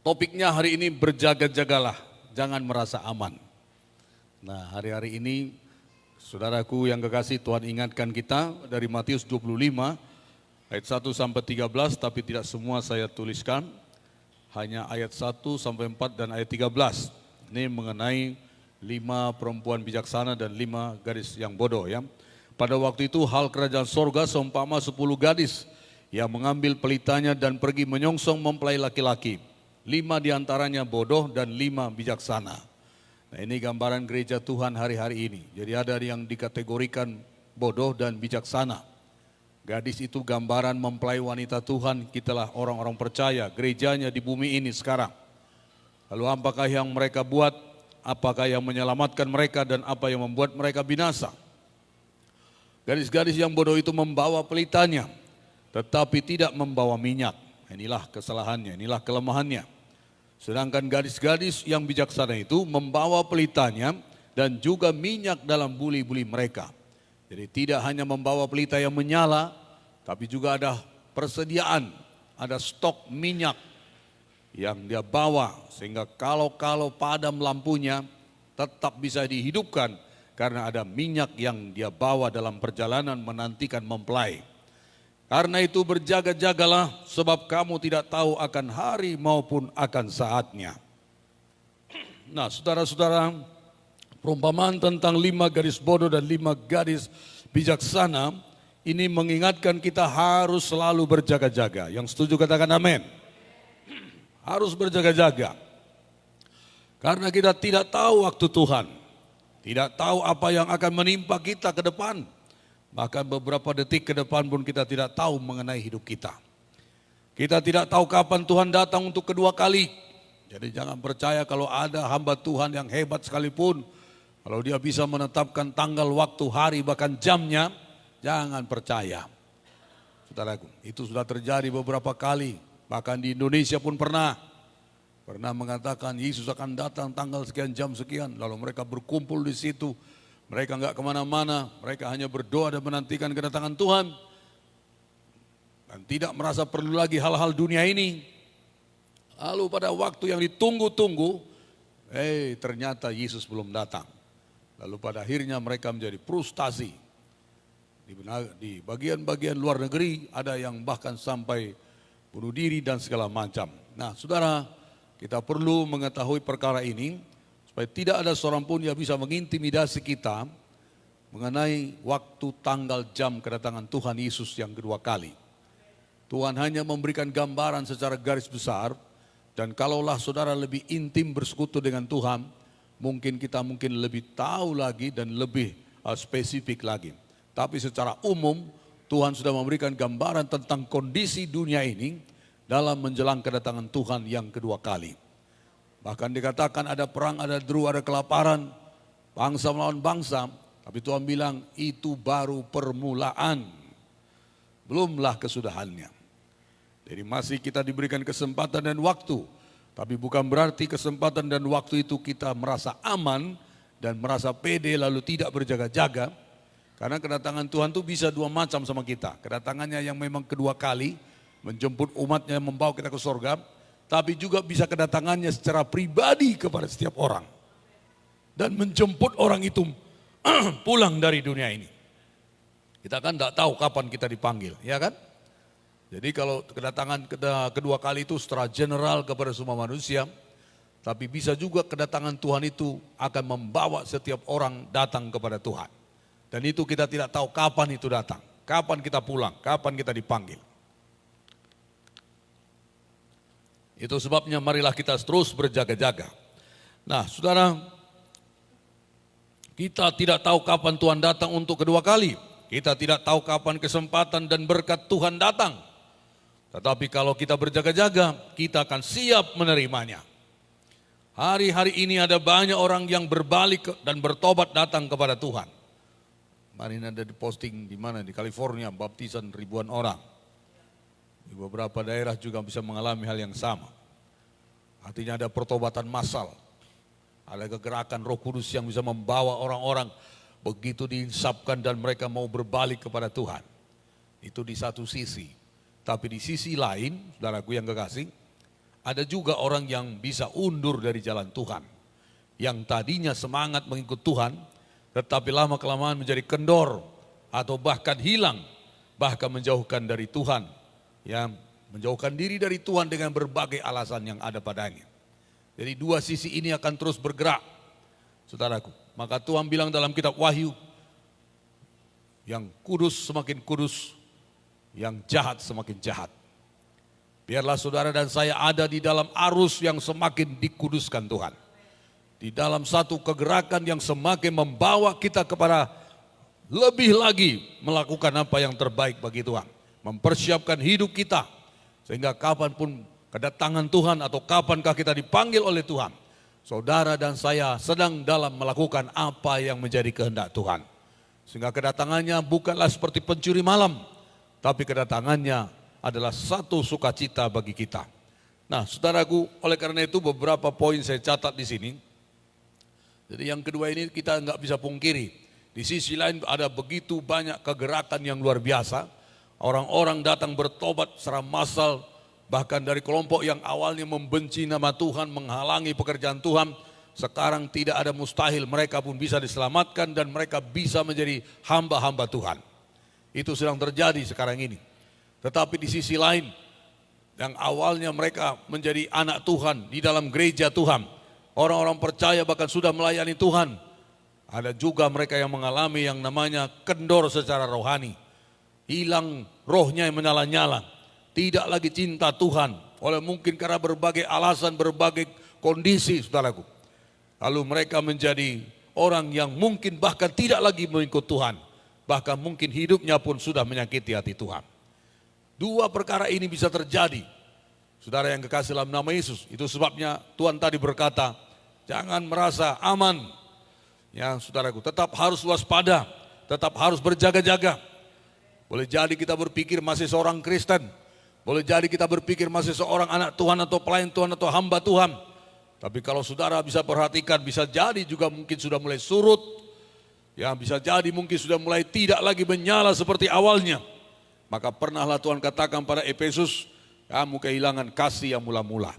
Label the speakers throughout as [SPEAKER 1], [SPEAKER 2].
[SPEAKER 1] Topiknya hari ini berjaga-jagalah, jangan merasa aman. Nah, hari-hari ini saudaraku yang kekasih, Tuhan ingatkan kita dari Matius 25 ayat 1 sampai 13, tapi tidak semua saya tuliskan. Hanya ayat 1 sampai 4 dan ayat 13. Ini mengenai 5 perempuan bijaksana dan 5 gadis yang bodoh ya. Pada waktu itu hal kerajaan sorga seumpama 10 gadis yang mengambil pelitanya dan pergi menyongsong mempelai laki-laki. 5 diantaranya bodoh dan 5 bijaksana. Nah, ini gambaran gereja Tuhan hari-hari ini. Jadi ada yang dikategorikan bodoh dan bijaksana. Gadis itu gambaran mempelai wanita Tuhan, kitalah orang-orang percaya, gerejanya di bumi ini sekarang. Lalu apakah yang mereka buat, apakah yang menyelamatkan mereka dan apa yang membuat mereka binasa? Gadis-gadis yang bodoh itu membawa pelitanya, tetapi tidak membawa minyak. Inilah kesalahannya, inilah kelemahannya. Sedangkan gadis-gadis yang bijaksana itu membawa pelitanya dan juga minyak dalam buli-buli mereka. Jadi tidak hanya membawa pelita yang menyala, tapi juga ada persediaan, ada stok minyak yang dia bawa. Sehingga kalau padam lampunya tetap bisa dihidupkan karena ada minyak yang dia bawa dalam perjalanan menantikan mempelai. Karena itu berjaga-jagalah sebab kamu tidak tahu akan hari maupun akan saatnya. Nah, saudara-saudara, perumpamaan tentang 5 gadis bodoh dan 5 gadis bijaksana ini mengingatkan kita harus selalu berjaga-jaga. Yang setuju katakan amin. Harus berjaga-jaga. Karena kita tidak tahu waktu Tuhan. Tidak tahu apa yang akan menimpa kita ke depan. Bahkan beberapa detik ke depan pun kita tidak tahu mengenai hidup kita. Kita tidak tahu kapan Tuhan datang untuk kedua kali. Jadi jangan percaya kalau ada hamba Tuhan yang hebat sekalipun, kalau dia bisa menetapkan tanggal, waktu, hari, bahkan jamnya, jangan percaya. Saudaraku, itu sudah terjadi beberapa kali. Bahkan di Indonesia pun pernah mengatakan Yesus akan datang tanggal sekian, jam sekian. Lalu mereka berkumpul di situ. Mereka enggak kemana-mana, mereka hanya berdoa dan menantikan kedatangan Tuhan. Dan tidak merasa perlu lagi hal-hal dunia ini. Lalu pada waktu yang ditunggu-tunggu, ternyata Yesus belum datang. Lalu pada akhirnya mereka menjadi frustasi. Di bagian-bagian luar negeri ada yang bahkan sampai bunuh diri dan segala macam. Nah, saudara, kita perlu mengetahui perkara ini. Supaya tidak ada seorang pun yang bisa mengintimidasi kita mengenai waktu, tanggal, jam kedatangan Tuhan Yesus yang kedua kali. Tuhan hanya memberikan gambaran secara garis besar, dan kalaulah saudara lebih intim bersekutu dengan Tuhan, mungkin kita lebih tahu lagi dan lebih spesifik lagi. Tapi secara umum Tuhan sudah memberikan gambaran tentang kondisi dunia ini dalam menjelang kedatangan Tuhan yang kedua kali. Bahkan dikatakan ada perang, ada deru, ada kelaparan, bangsa melawan bangsa. Tapi Tuhan bilang itu baru permulaan, belumlah kesudahannya. Jadi masih kita diberikan kesempatan dan waktu. Tapi bukan berarti kesempatan dan waktu itu kita merasa aman dan merasa pede lalu tidak berjaga-jaga. Karena kedatangan Tuhan itu bisa dua macam sama kita. Kedatangannya yang memang kedua kali, menjemput umatnya membawa kita ke surga. Tapi juga bisa kedatangannya secara pribadi kepada setiap orang. Dan menjemput orang itu pulang dari dunia ini. Kita kan tidak tahu kapan kita dipanggil, ya kan? Jadi kalau kedatangan kedua kali itu secara general kepada semua manusia. Tapi bisa juga kedatangan Tuhan itu akan membawa setiap orang datang kepada Tuhan. Dan itu kita tidak tahu kapan itu datang. Kapan kita pulang, kapan kita dipanggil. Itu sebabnya marilah kita terus berjaga-jaga. Nah, saudara, kita tidak tahu kapan Tuhan datang untuk kedua kali. Kita tidak tahu kapan kesempatan dan berkat Tuhan datang. Tetapi kalau kita berjaga-jaga, kita akan siap menerimanya. Hari-hari ini ada banyak orang yang berbalik dan bertobat datang kepada Tuhan. Kemarin ada di posting di mana, di California, baptisan ribuan orang. Di beberapa daerah juga bisa mengalami hal yang sama. Artinya ada pertobatan massal. Ada kegerakan Roh Kudus yang bisa membawa orang-orang begitu diinsapkan dan mereka mau berbalik kepada Tuhan. Itu di satu sisi. Tapi di sisi lain, saudaraku yang kekasih, ada juga orang yang bisa undur dari jalan Tuhan. Yang tadinya semangat mengikut Tuhan, tetapi lama-kelamaan menjadi kendor atau bahkan hilang, bahkan menjauhkan dari Tuhan. Ya, menjauhkan diri dari Tuhan dengan berbagai alasan yang ada padanya. Jadi dua sisi ini akan terus bergerak, saudaraku. Maka Tuhan bilang dalam kitab Wahyu, yang kudus semakin kudus, yang jahat semakin jahat. Biarlah saudara dan saya ada di dalam arus yang semakin dikuduskan Tuhan. Di dalam satu kegerakan yang semakin membawa kita kepada lebih lagi melakukan apa yang terbaik bagi Tuhan. Mempersiapkan hidup kita. Sehingga kapanpun kedatangan Tuhan atau kapankah kita dipanggil oleh Tuhan, saudara dan saya sedang dalam melakukan apa yang menjadi kehendak Tuhan. Sehingga kedatangannya bukanlah seperti pencuri malam, tapi kedatangannya adalah satu sukacita bagi kita. Nah, saudaraku, oleh karena itu beberapa poin saya catat di sini. Jadi yang kedua ini kita nggak bisa pungkiri. Di sisi lain ada begitu banyak kegerakan yang luar biasa. Orang-orang datang bertobat secara massal, bahkan dari kelompok yang awalnya membenci nama Tuhan, menghalangi pekerjaan Tuhan. Sekarang tidak ada mustahil, mereka pun bisa diselamatkan dan mereka bisa menjadi hamba-hamba Tuhan. Itu sedang terjadi sekarang ini. Tetapi di sisi lain, yang awalnya mereka menjadi anak Tuhan di dalam gereja Tuhan, orang-orang percaya bahkan sudah melayani Tuhan, ada juga mereka yang mengalami yang namanya kendor secara rohani, hilang rohnya yang menyala-nyala, tidak lagi cinta Tuhan, oleh mungkin karena berbagai alasan, berbagai kondisi, saudaraku. Lalu mereka menjadi orang yang mungkin bahkan tidak lagi mengikut Tuhan, bahkan mungkin hidupnya pun sudah menyakiti hati Tuhan. Dua perkara ini bisa terjadi, saudara yang kekasih dalam nama Yesus. Itu sebabnya Tuhan tadi berkata, jangan merasa aman. Ya, saudaraku, tetap harus waspada, tetap harus berjaga-jaga. Boleh jadi kita berpikir masih seorang Kristen, boleh jadi kita berpikir masih seorang anak Tuhan atau pelayan Tuhan atau hamba Tuhan. Tapi kalau saudara bisa perhatikan, bisa jadi juga mungkin sudah mulai surut. Ya, bisa jadi mungkin sudah mulai tidak lagi menyala seperti awalnya. Maka pernahlah Tuhan katakan pada Efesus, kamu kehilangan kasih yang mula-mula.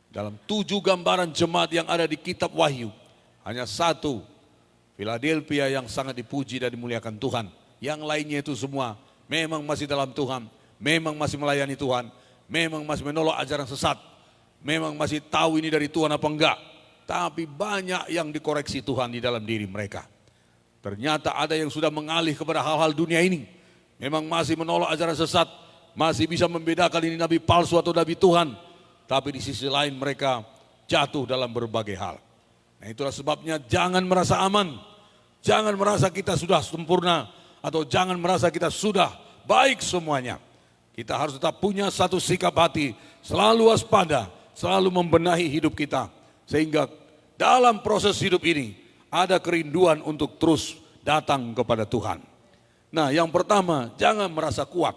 [SPEAKER 1] Dalam 7 gambaran jemaat yang ada di kitab Wahyu, hanya satu, Philadelphia, yang sangat dipuji dan dimuliakan Tuhan. Yang lainnya itu semua memang masih dalam Tuhan, memang masih melayani Tuhan, memang masih menolak ajaran sesat, memang masih tahu ini dari Tuhan apa enggak. Tapi banyak yang dikoreksi Tuhan di dalam diri mereka. Ternyata ada yang sudah mengalih kepada hal-hal dunia ini. Memang masih menolak ajaran sesat, masih bisa membedakan ini nabi palsu atau nabi Tuhan. Tapi di sisi lain mereka jatuh dalam berbagai hal. Nah, itulah sebabnya jangan merasa aman, jangan merasa kita sudah sempurna, atau jangan merasa kita sudah baik semuanya. Kita harus tetap punya satu sikap hati, selalu waspada, selalu membenahi hidup kita. Sehingga dalam proses hidup ini ada kerinduan untuk terus datang kepada Tuhan. Nah, yang pertama, jangan merasa kuat.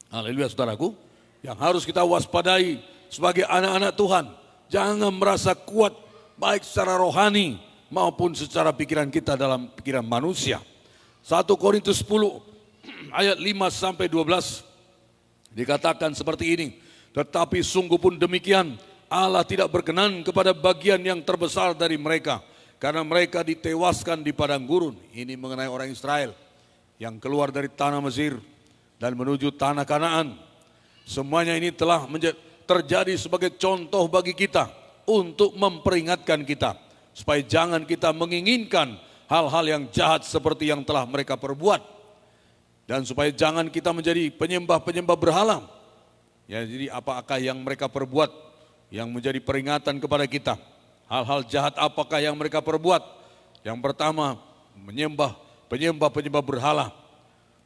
[SPEAKER 1] Haleluya, saudaraku. Yang harus kita waspadai sebagai anak-anak Tuhan, jangan merasa kuat baik secara rohani maupun secara pikiran kita dalam pikiran manusia. 1 Korintus 10 ayat 5 sampai 12 dikatakan seperti ini. Tetapi sungguh pun demikian, Allah tidak berkenan kepada bagian yang terbesar dari mereka, karena mereka ditewaskan di padang gurun. Ini mengenai orang Israel yang keluar dari tanah Mesir dan menuju tanah Kanaan. Semuanya ini telah terjadi sebagai contoh bagi kita untuk memperingatkan kita supaya jangan kita menginginkan hal-hal yang jahat seperti yang telah mereka perbuat, dan supaya jangan kita menjadi penyembah-penyembah berhala. Ya, jadi apakah yang mereka perbuat yang menjadi peringatan kepada kita? Hal-hal jahat apakah yang mereka perbuat? Yang pertama, penyembah berhala.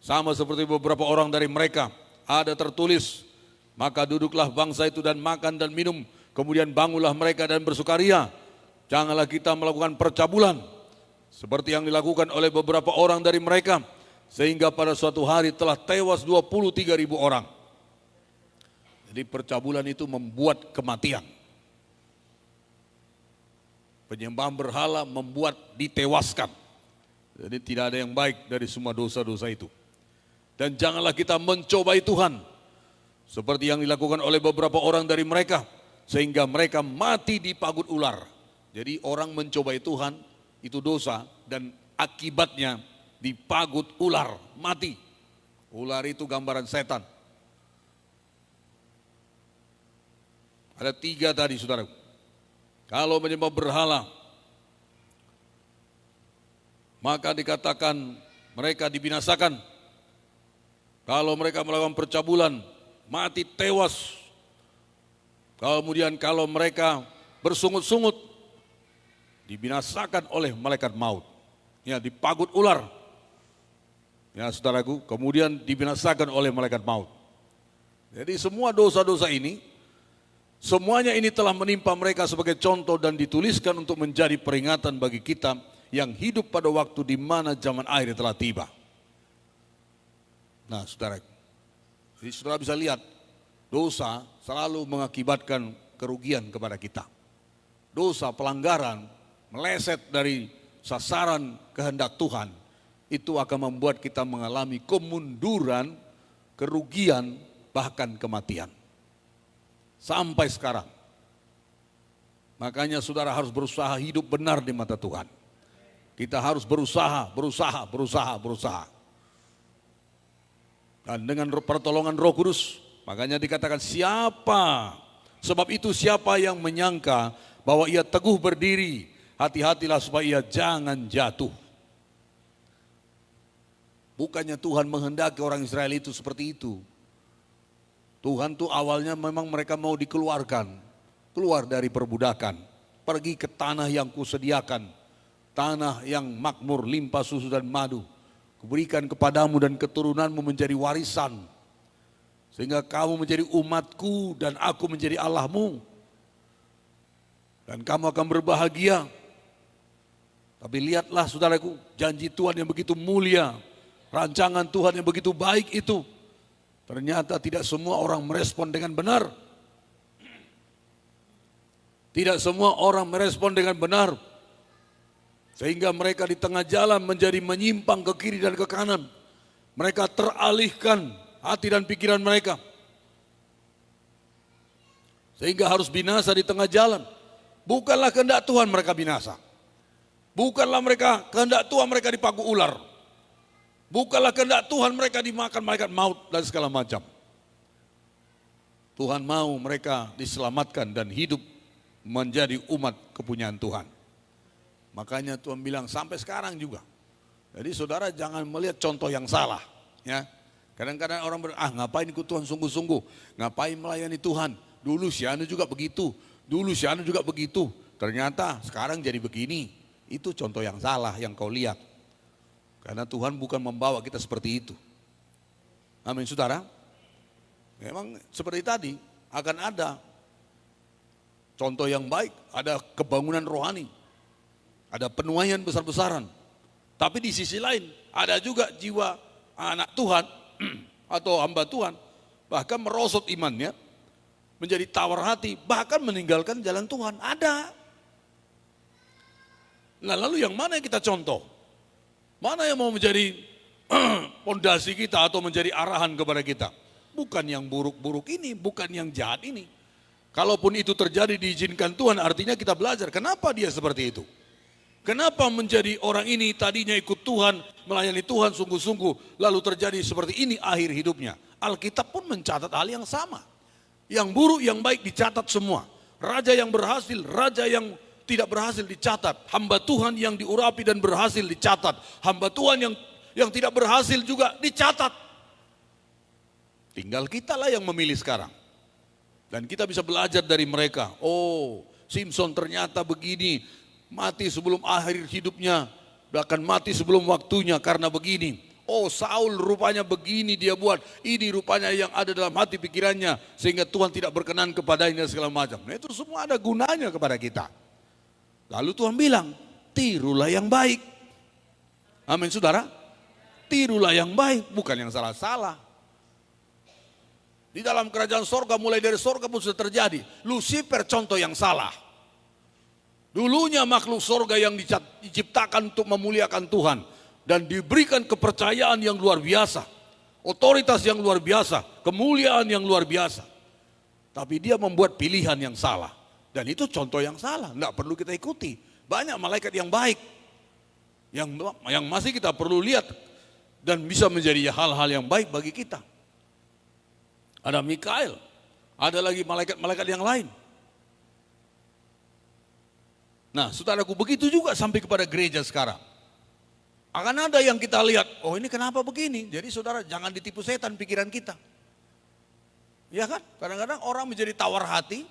[SPEAKER 1] Sama seperti beberapa orang dari mereka, ada tertulis, maka duduklah bangsa itu dan makan dan minum, kemudian bangunlah mereka dan bersukaria. Janganlah kita melakukan percabulan seperti yang dilakukan oleh beberapa orang dari mereka, sehingga pada suatu hari telah tewas 23.000 orang. Jadi percabulan itu membuat kematian. Penyembahan berhala membuat ditewaskan. Jadi tidak ada yang baik dari semua dosa-dosa itu. Dan janganlah kita mencobai Tuhan. seperti yang dilakukan oleh beberapa orang dari mereka, sehingga mereka mati di pagut ular. Jadi orang mencobai Tuhan itu dosa, dan akibatnya dipagut ular, mati. Ular itu gambaran setan. Ada 3 tadi, saudara. Kalau menyembah berhala, maka dikatakan mereka dibinasakan. Kalau mereka melakukan percabulan, mati tewas. Kemudian kalau mereka bersungut-sungut, dibinasakan oleh malaikat maut. Ya, dipagut ular. Ya, saudaraku, kemudian dibinasakan oleh malaikat maut. Jadi semua dosa-dosa ini, semuanya ini telah menimpa mereka sebagai contoh dan dituliskan untuk menjadi peringatan bagi kita yang hidup pada waktu di mana zaman akhir telah tiba. Nah, saudara, jadi saudara bisa lihat, dosa selalu mengakibatkan kerugian kepada kita. Dosa, pelanggaran, meleset dari sasaran kehendak Tuhan, itu akan membuat kita mengalami kemunduran, kerugian, bahkan kematian. Sampai sekarang. Makanya saudara harus berusaha hidup benar di mata Tuhan. Kita harus berusaha. Dan dengan pertolongan Roh Kudus, makanya dikatakan siapa, sebab itu siapa yang menyangka bahwa ia teguh berdiri, hati-hatilah supaya ia jangan jatuh. Bukannya Tuhan menghendaki orang Israel itu seperti itu. Tuhan tuh awalnya memang mereka mau dikeluarkan, keluar dari perbudakan, pergi ke tanah yang kusediakan, tanah yang makmur, limpah susu dan madu. Kuberikan kepadamu dan keturunanmu menjadi warisan, sehingga kamu menjadi umatku dan aku menjadi Allahmu. Dan kamu akan berbahagia. Tapi lihatlah saudaraku, janji Tuhan yang begitu mulia, rancangan Tuhan yang begitu baik itu, ternyata tidak semua orang merespon dengan benar. Tidak semua orang merespon dengan benar. Sehingga mereka di tengah jalan menjadi menyimpang ke kiri dan ke kanan. Mereka teralihkan hati dan pikiran mereka. Sehingga harus binasa di tengah jalan. Bukanlah kehendak Tuhan mereka binasa. Bukanlah kehendak Tuhan mereka dipaku ular. Bukanlah kehendak Tuhan mereka dimakan malaikat maut dan segala macam. Tuhan mau mereka diselamatkan dan hidup menjadi umat kepunyaan Tuhan. Makanya Tuhan bilang sampai sekarang juga. Jadi saudara jangan melihat contoh yang salah. Ya, kadang-kadang orang ngapain ikut Tuhan sungguh-sungguh, ngapain melayani Tuhan. Dulu si Anu juga begitu, dulu si Anu juga begitu. Ternyata sekarang jadi begini. Itu contoh yang salah yang kau lihat. Karena Tuhan bukan membawa kita seperti itu. Amin saudara. Memang seperti tadi akan ada contoh yang baik, ada kebangunan rohani, ada penuaian besar-besaran. Tapi di sisi lain ada juga jiwa anak Tuhan atau hamba Tuhan bahkan merosot imannya, menjadi tawar hati, bahkan meninggalkan jalan Tuhan. Ada. Nah, lalu yang mana yang kita contoh? Mana yang mau menjadi pondasi kita atau menjadi arahan kepada kita? Bukan yang buruk-buruk ini, bukan yang jahat ini. Kalaupun itu terjadi diizinkan Tuhan, artinya kita belajar. Kenapa dia seperti itu? Kenapa menjadi orang ini tadinya ikut Tuhan, melayani Tuhan sungguh-sungguh, lalu terjadi seperti ini akhir hidupnya? Alkitab pun mencatat hal yang sama. Yang buruk, yang baik dicatat semua. Raja yang berhasil, raja yang tidak berhasil dicatat. Hamba Tuhan yang diurapi dan berhasil dicatat. Hamba Tuhan yang tidak berhasil juga dicatat. Tinggal kita lah yang memilih sekarang. Dan kita bisa belajar dari mereka. Oh, Simpson ternyata begini, mati sebelum akhir hidupnya, bahkan mati sebelum waktunya karena begini. Oh, Saul rupanya begini dia buat, ini rupanya yang ada dalam hati pikirannya, sehingga Tuhan tidak berkenan kepadanya segala macam. Nah, itu semua ada gunanya kepada kita. Lalu Tuhan bilang, tirulah yang baik. Amin saudara. Tirulah yang baik, bukan yang salah-salah. Di dalam kerajaan sorga, mulai dari sorga pun sudah terjadi. Lucifer contoh yang salah. Dulunya makhluk sorga yang diciptakan untuk memuliakan Tuhan. Dan diberikan kepercayaan yang luar biasa. Otoritas yang luar biasa. kemuliaan yang luar biasa. Tapi dia membuat pilihan yang salah. Dan itu contoh yang salah, tidak perlu kita ikuti. Banyak malaikat yang baik, yang masih kita perlu lihat dan bisa menjadi hal-hal yang baik bagi kita. Ada Mikael, ada lagi malaikat-malaikat yang lain. Nah, saudaraku, begitu juga sampai kepada gereja sekarang. Akan ada yang kita lihat, oh ini kenapa begini? Jadi saudara, jangan ditipu setan pikiran kita. Ya kan? Kadang-kadang orang menjadi tawar hati,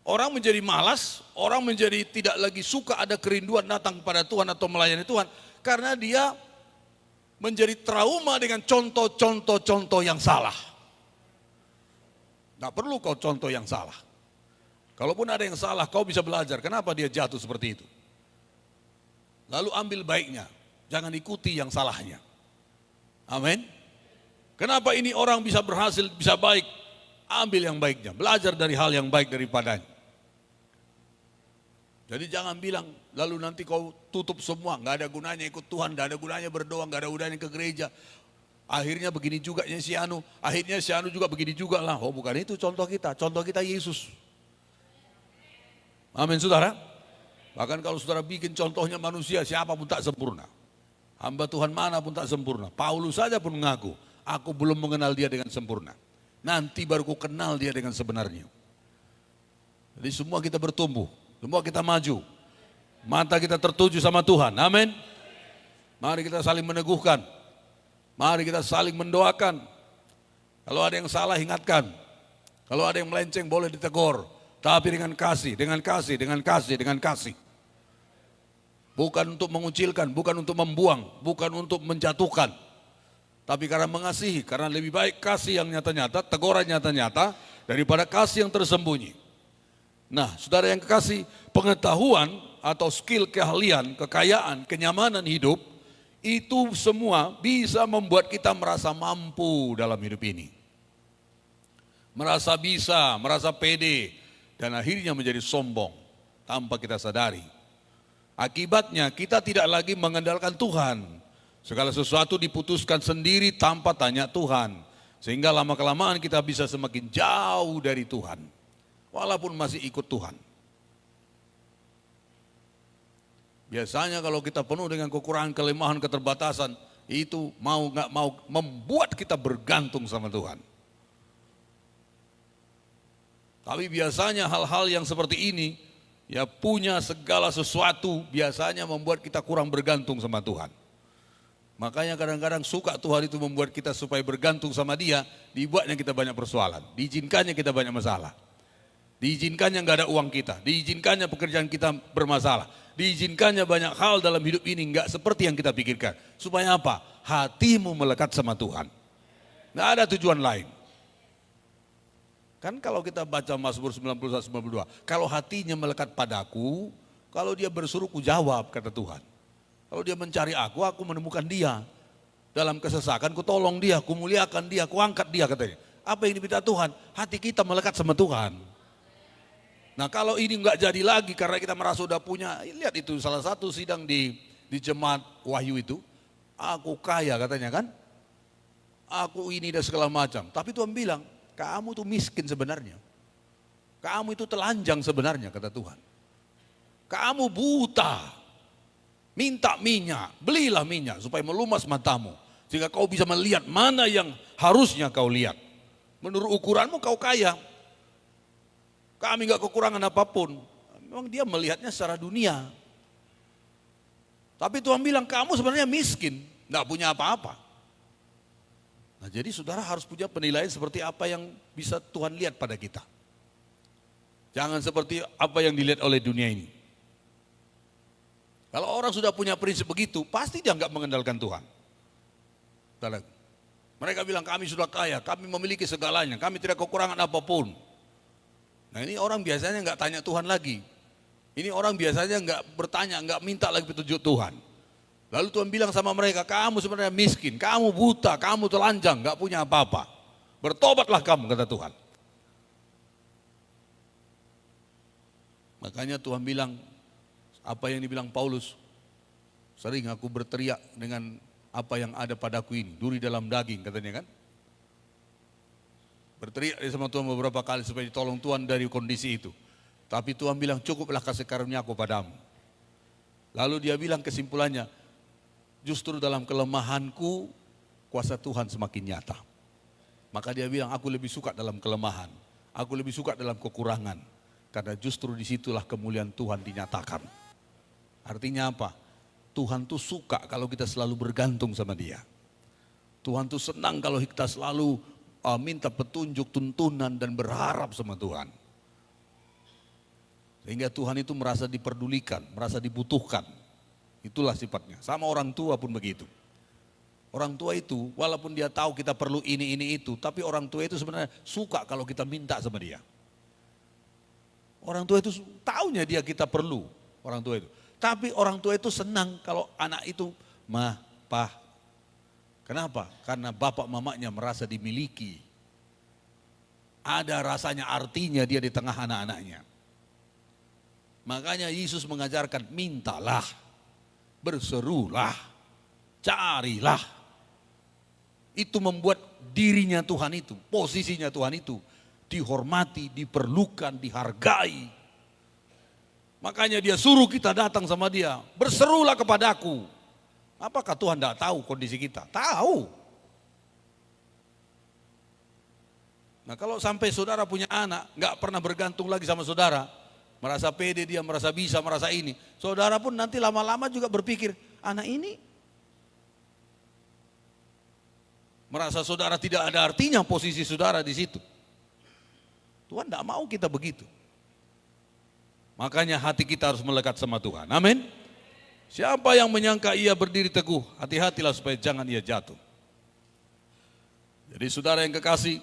[SPEAKER 1] orang menjadi malas, orang menjadi tidak lagi suka ada kerinduan datang kepada Tuhan atau melayani Tuhan. Karena dia menjadi trauma dengan contoh-contoh yang salah. Tidak perlu kau contoh yang salah. Kalaupun ada yang salah, kau bisa belajar kenapa dia jatuh seperti itu. Lalu ambil baiknya, jangan ikuti yang salahnya. Amin. Kenapa ini orang bisa berhasil, bisa baik? Ambil yang baiknya, belajar dari hal yang baik daripadanya. Jadi jangan bilang, lalu nanti kau tutup semua, nggak ada gunanya ikut Tuhan, nggak ada gunanya berdoa, nggak ada gunanya ke gereja. Akhirnya begini juga si Anu, akhirnya si Anu juga begini juga lah. Oh bukan itu contoh kita Yesus. Amin saudara. Bahkan kalau saudara bikin contohnya manusia, siapa pun tak sempurna. Hamba Tuhan mana pun tak sempurna. Paulus saja pun mengaku, aku belum mengenal dia dengan sempurna. Nanti baru ku kenal dia dengan sebenarnya. Jadi semua kita bertumbuh, semua kita maju. Mata kita tertuju sama Tuhan, amin. Mari kita saling meneguhkan. Mari kita saling mendoakan. Kalau ada yang salah ingatkan. Kalau ada yang melenceng boleh ditegur. Tapi dengan kasih, dengan kasih, dengan kasih, dengan kasih. Bukan untuk mengucilkan, bukan untuk membuang, bukan untuk menjatuhkan. Tapi karena mengasihi, karena lebih baik kasih yang nyata-nyata, teguran nyata-nyata, daripada kasih yang tersembunyi. Nah, saudara yang kekasih, pengetahuan atau skill, keahlian, kekayaan, kenyamanan hidup, itu semua bisa membuat kita merasa mampu dalam hidup ini. Merasa bisa, merasa pede, dan akhirnya menjadi sombong tanpa kita sadari. Akibatnya kita tidak lagi mengandalkan Tuhan. Segala sesuatu diputuskan sendiri tanpa tanya Tuhan. Sehingga lama-kelamaan kita bisa semakin jauh dari Tuhan. Walaupun masih ikut Tuhan. Biasanya kalau kita penuh dengan kekurangan, kelemahan, keterbatasan, itu mau nggak mau membuat kita bergantung sama Tuhan. Tapi biasanya hal-hal yang seperti ini, ya punya segala sesuatu biasanya membuat kita kurang bergantung sama Tuhan. Makanya kadang-kadang suka Tuhan itu membuat kita supaya bergantung sama Dia, dibuatnya kita banyak persoalan, diizinkannya kita banyak masalah. Diizinkannya nggak ada uang kita, diizinkannya pekerjaan kita bermasalah, diizinkannya banyak hal dalam hidup ini nggak seperti yang kita pikirkan. Supaya apa? Hatimu melekat sama Tuhan. Nggak ada tujuan lain. Kan kalau kita baca Mazmur 91-92, kalau hatinya melekat padaku, kalau dia bersuruh ku jawab, kata Tuhan. Kalau dia mencari aku menemukan dia. Dalam kesesakan ku tolong dia, ku muliakan dia, ku angkat dia, katanya. Apa yang diminta Tuhan? Hati kita melekat sama Tuhan. Nah kalau ini enggak jadi lagi karena kita merasa sudah punya, lihat itu salah satu sidang di jemaat Wahyu itu. Aku kaya katanya kan. Aku ini dan segala macam. Tapi Tuhan bilang, kamu tuh miskin sebenarnya. Kamu itu telanjang sebenarnya, kata Tuhan. Kamu buta. Minta minyak, belilah minyak supaya melumas matamu. Sehingga kau bisa melihat mana yang harusnya kau lihat. Menurut ukuranmu kau kaya. Kami gak kekurangan apapun. Memang dia melihatnya secara dunia. Tapi Tuhan bilang kamu sebenarnya miskin. Gak punya apa-apa. Nah jadi saudara harus punya penilaian seperti apa yang bisa Tuhan lihat pada kita. Jangan seperti apa yang dilihat oleh dunia ini. Kalau orang sudah punya prinsip begitu, pasti dia nggak mengandalkan Tuhan. Mereka bilang kami sudah kaya, kami memiliki segalanya, kami tidak kekurangan apapun. Nah ini orang biasanya nggak tanya Tuhan lagi. Ini orang biasanya nggak bertanya, nggak minta lagi petunjuk Tuhan. Lalu Tuhan bilang sama mereka, kamu sebenarnya miskin, kamu buta, kamu telanjang, nggak punya apa-apa. Bertobatlah kamu, kata Tuhan. Makanya Tuhan bilang, apa yang dibilang Paulus, sering aku berteriak dengan apa yang ada padaku ini, duri dalam daging katanya kan. Berteriak dia sama Tuhan beberapa kali supaya ditolong Tuhan dari kondisi itu. Tapi Tuhan bilang, cukuplah kasih karunia-Ku padamu. Lalu dia bilang kesimpulannya, justru dalam kelemahanku, kuasa Tuhan semakin nyata. Maka dia bilang, aku lebih suka dalam kelemahan. Aku lebih suka dalam kekurangan. Karena justru disitulah kemuliaan Tuhan dinyatakan. Artinya apa? Tuhan tuh suka kalau kita selalu bergantung sama Dia. Tuhan tuh senang kalau kita selalu minta petunjuk, tuntunan dan berharap sama Tuhan. Sehingga Tuhan itu merasa diperdulikan, merasa dibutuhkan. Itulah sifatnya. Sama orang tua pun begitu. Orang tua itu walaupun dia tahu kita perlu ini itu, tapi orang tua itu sebenarnya suka kalau kita minta sama dia. Orang tua itu taunya dia kita perlu, orang tua itu. Tapi orang tua itu senang kalau anak itu, "Ma, Pa." Kenapa? Karena bapak mamanya merasa dimiliki. Ada rasanya artinya dia di tengah anak-anaknya. Makanya Yesus mengajarkan, mintalah, berserulah, carilah. Itu membuat dirinya Tuhan itu, posisinya Tuhan itu dihormati, diperlukan, dihargai. Makanya dia suruh kita datang sama dia, berserulah kepadaku. Apakah Tuhan tidak tahu kondisi kita? Tahu. Nah kalau sampai saudara punya anak, nggak pernah bergantung lagi sama saudara, merasa pede dia, merasa bisa, merasa ini. Saudara pun nanti lama-lama juga berpikir, anak ini merasa saudara tidak ada artinya posisi saudara di situ. Tuhan tidak mau kita begitu. Makanya hati kita harus melekat sama Tuhan. Amin. Siapa yang menyangka ia berdiri teguh, hati-hatilah supaya jangan ia jatuh. Jadi saudara yang kekasih,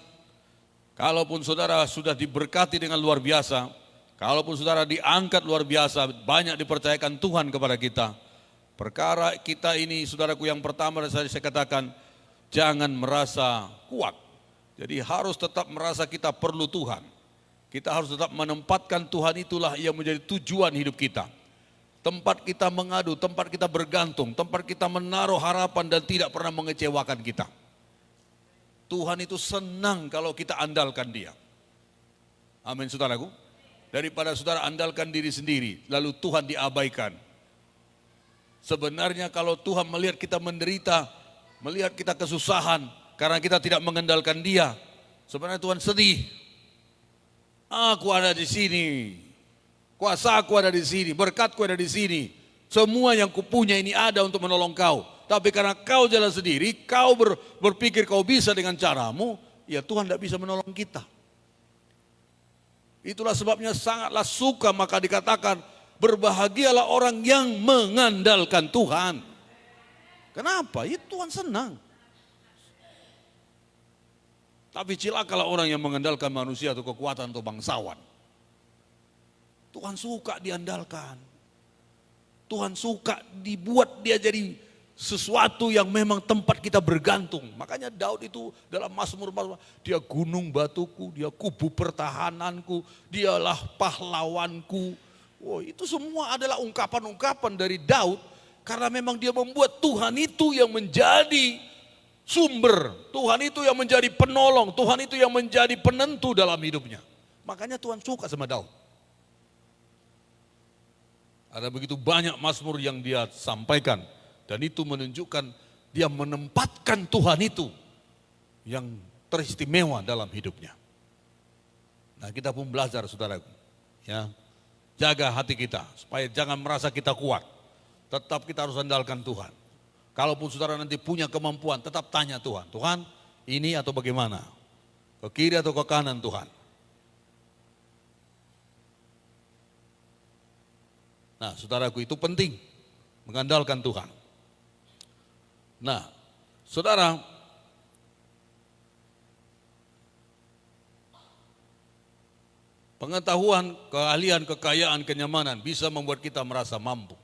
[SPEAKER 1] kalaupun saudara sudah diberkati dengan luar biasa, kalaupun saudara diangkat luar biasa, banyak dipercayakan Tuhan kepada kita. Perkara kita ini, saudaraku, yang pertama saya katakan, jangan merasa kuat. Jadi harus tetap merasa kita perlu Tuhan. Kita harus tetap menempatkan Tuhan itulah yang menjadi tujuan hidup kita. Tempat kita mengadu, tempat kita bergantung, tempat kita menaruh harapan dan tidak pernah mengecewakan kita. Tuhan itu senang kalau kita andalkan Dia. Amin saudaraku. Daripada saudara andalkan diri sendiri, lalu Tuhan diabaikan. Sebenarnya kalau Tuhan melihat kita menderita, melihat kita kesusahan karena kita tidak mengandalkan Dia, sebenarnya Tuhan sedih. Aku ada di sini, kuasaku ada di sini, berkatku ada di sini. Semua yang kupunya ini ada untuk menolong kau. Tapi karena kau jalan sendiri, kau berpikir kau bisa dengan caramu, ya Tuhan tidak bisa menolong kita. Itulah sebabnya sangatlah suka maka dikatakan, berbahagialah orang yang mengandalkan Tuhan. Kenapa? Ya Tuhan senang. Tapi cilakalah orang yang mengandalkan manusia atau kekuatan atau bangsawan. Tuhan suka diandalkan. Tuhan suka dibuat dia jadi sesuatu yang memang tempat kita bergantung. Makanya Daud itu dalam Mazmur, dia gunung batuku, dia kubu pertahananku, dialah pahlawanku. Oh, itu semua adalah ungkapan-ungkapan dari Daud. Karena memang dia membuat Tuhan itu yang menjadi sumber, Tuhan itu yang menjadi penolong, Tuhan itu yang menjadi penentu dalam hidupnya. Makanya Tuhan suka sama Daud. Ada begitu banyak mazmur yang dia sampaikan, dan itu menunjukkan dia menempatkan Tuhan itu yang teristimewa dalam hidupnya. Nah kita pun belajar saudaraku, ya, jaga hati kita supaya jangan merasa kita kuat. Tetap kita harus andalkan Tuhan. Kalaupun saudara nanti punya kemampuan, tetap tanya Tuhan, Tuhan ini atau bagaimana? Ke kiri atau ke kanan Tuhan? Nah saudaraku, itu penting, mengandalkan Tuhan. Nah saudara, pengetahuan, keahlian, kekayaan, kenyamanan bisa membuat kita merasa mampu.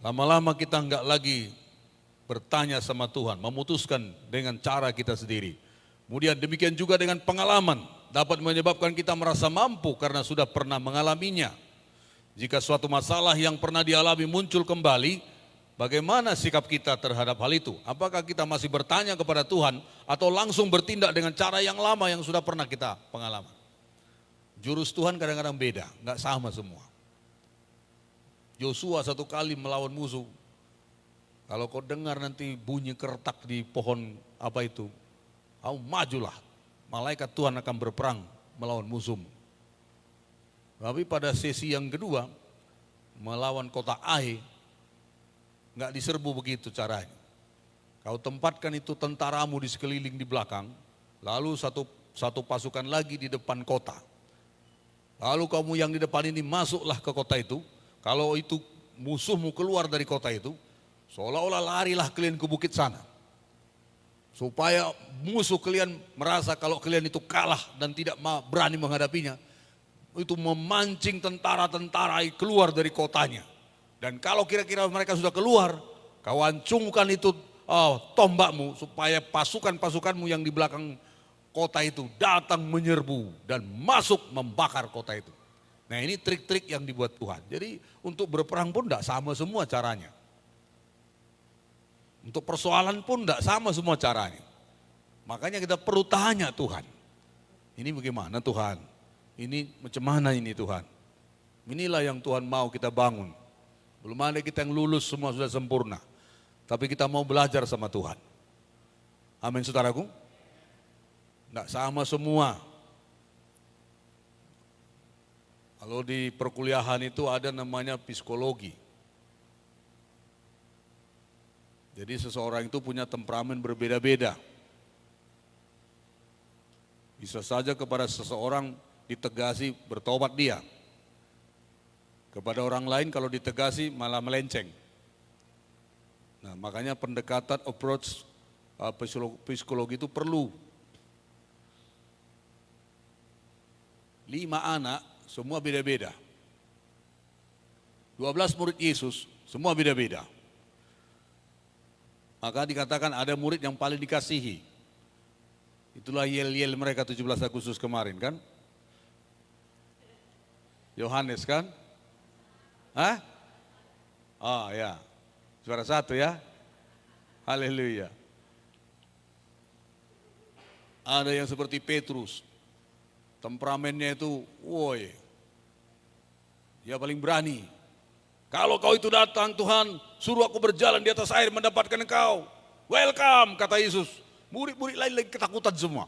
[SPEAKER 1] Lama-lama kita enggak lagi bertanya sama Tuhan, memutuskan dengan cara kita sendiri. Kemudian demikian juga dengan pengalaman, dapat menyebabkan kita merasa mampu karena sudah pernah mengalaminya. Jika suatu masalah yang pernah dialami muncul kembali, Bagaimana sikap kita terhadap hal itu? Apakah kita masih bertanya kepada Tuhan atau langsung bertindak dengan cara yang lama yang sudah pernah kita pengalaman? Jurus Tuhan kadang-kadang beda, nggak sama semua. Yosua satu kali melawan musuh. Kalau kau dengar nanti bunyi kertak di pohon apa itu, kau majulah. Malaikat Tuhan akan berperang melawan musuhmu. Tapi pada sesi yang kedua, melawan kota Ai, nggak diserbu begitu caranya. Kau tempatkan itu tentaramu di sekeliling di belakang, lalu satu pasukan lagi di depan kota. Lalu kamu yang di depan ini masuklah ke kota itu. Kalau itu musuhmu keluar dari kota itu, seolah-olah larilah kalian ke bukit sana. Supaya musuh kalian merasa kalau kalian itu kalah dan tidak berani menghadapinya. Itu memancing tentara-tentara keluar dari kotanya. Dan kalau kira-kira mereka sudah keluar, kau hancurkan itu tombakmu supaya pasukan-pasukanmu yang di belakang kota itu datang menyerbu dan masuk membakar kota itu. Nah, ini trik-trik yang dibuat Tuhan. Jadi untuk berperang pun tidak sama semua caranya. Untuk persoalan pun tidak sama semua caranya. Makanya kita perlu tanya Tuhan. Ini bagaimana Tuhan? Ini macam mana ini Tuhan? Inilah yang Tuhan mau kita bangun. Belum ada kita yang lulus semua sudah sempurna. Tapi kita mau belajar sama Tuhan. Amin saudaraku. Tidak sama semua. Kalau di perkuliahan itu ada namanya psikologi. Jadi seseorang itu punya temperamen berbeda-beda. Bisa saja kepada seseorang ditegasi bertobat dia. Kepada orang lain kalau ditegasi malah melenceng. Nah, makanya pendekatan approach psikologi itu perlu. 5 anak semua beda-beda. 12 murid Yesus semua beda-beda. Maka dikatakan ada murid yang paling dikasihi. Itulah yel-yel mereka 17 Agustus kemarin kan. Yohanes kan? Hah? Oh ya, juara 1 ya. Haleluya. Ada yang seperti Petrus, temperamennya itu, woi, dia paling berani. Kalau kau itu datang Tuhan, suruh aku berjalan di atas air mendapatkan engkau. Welcome, kata Yesus. Murid-murid lain lagi ketakutan semua.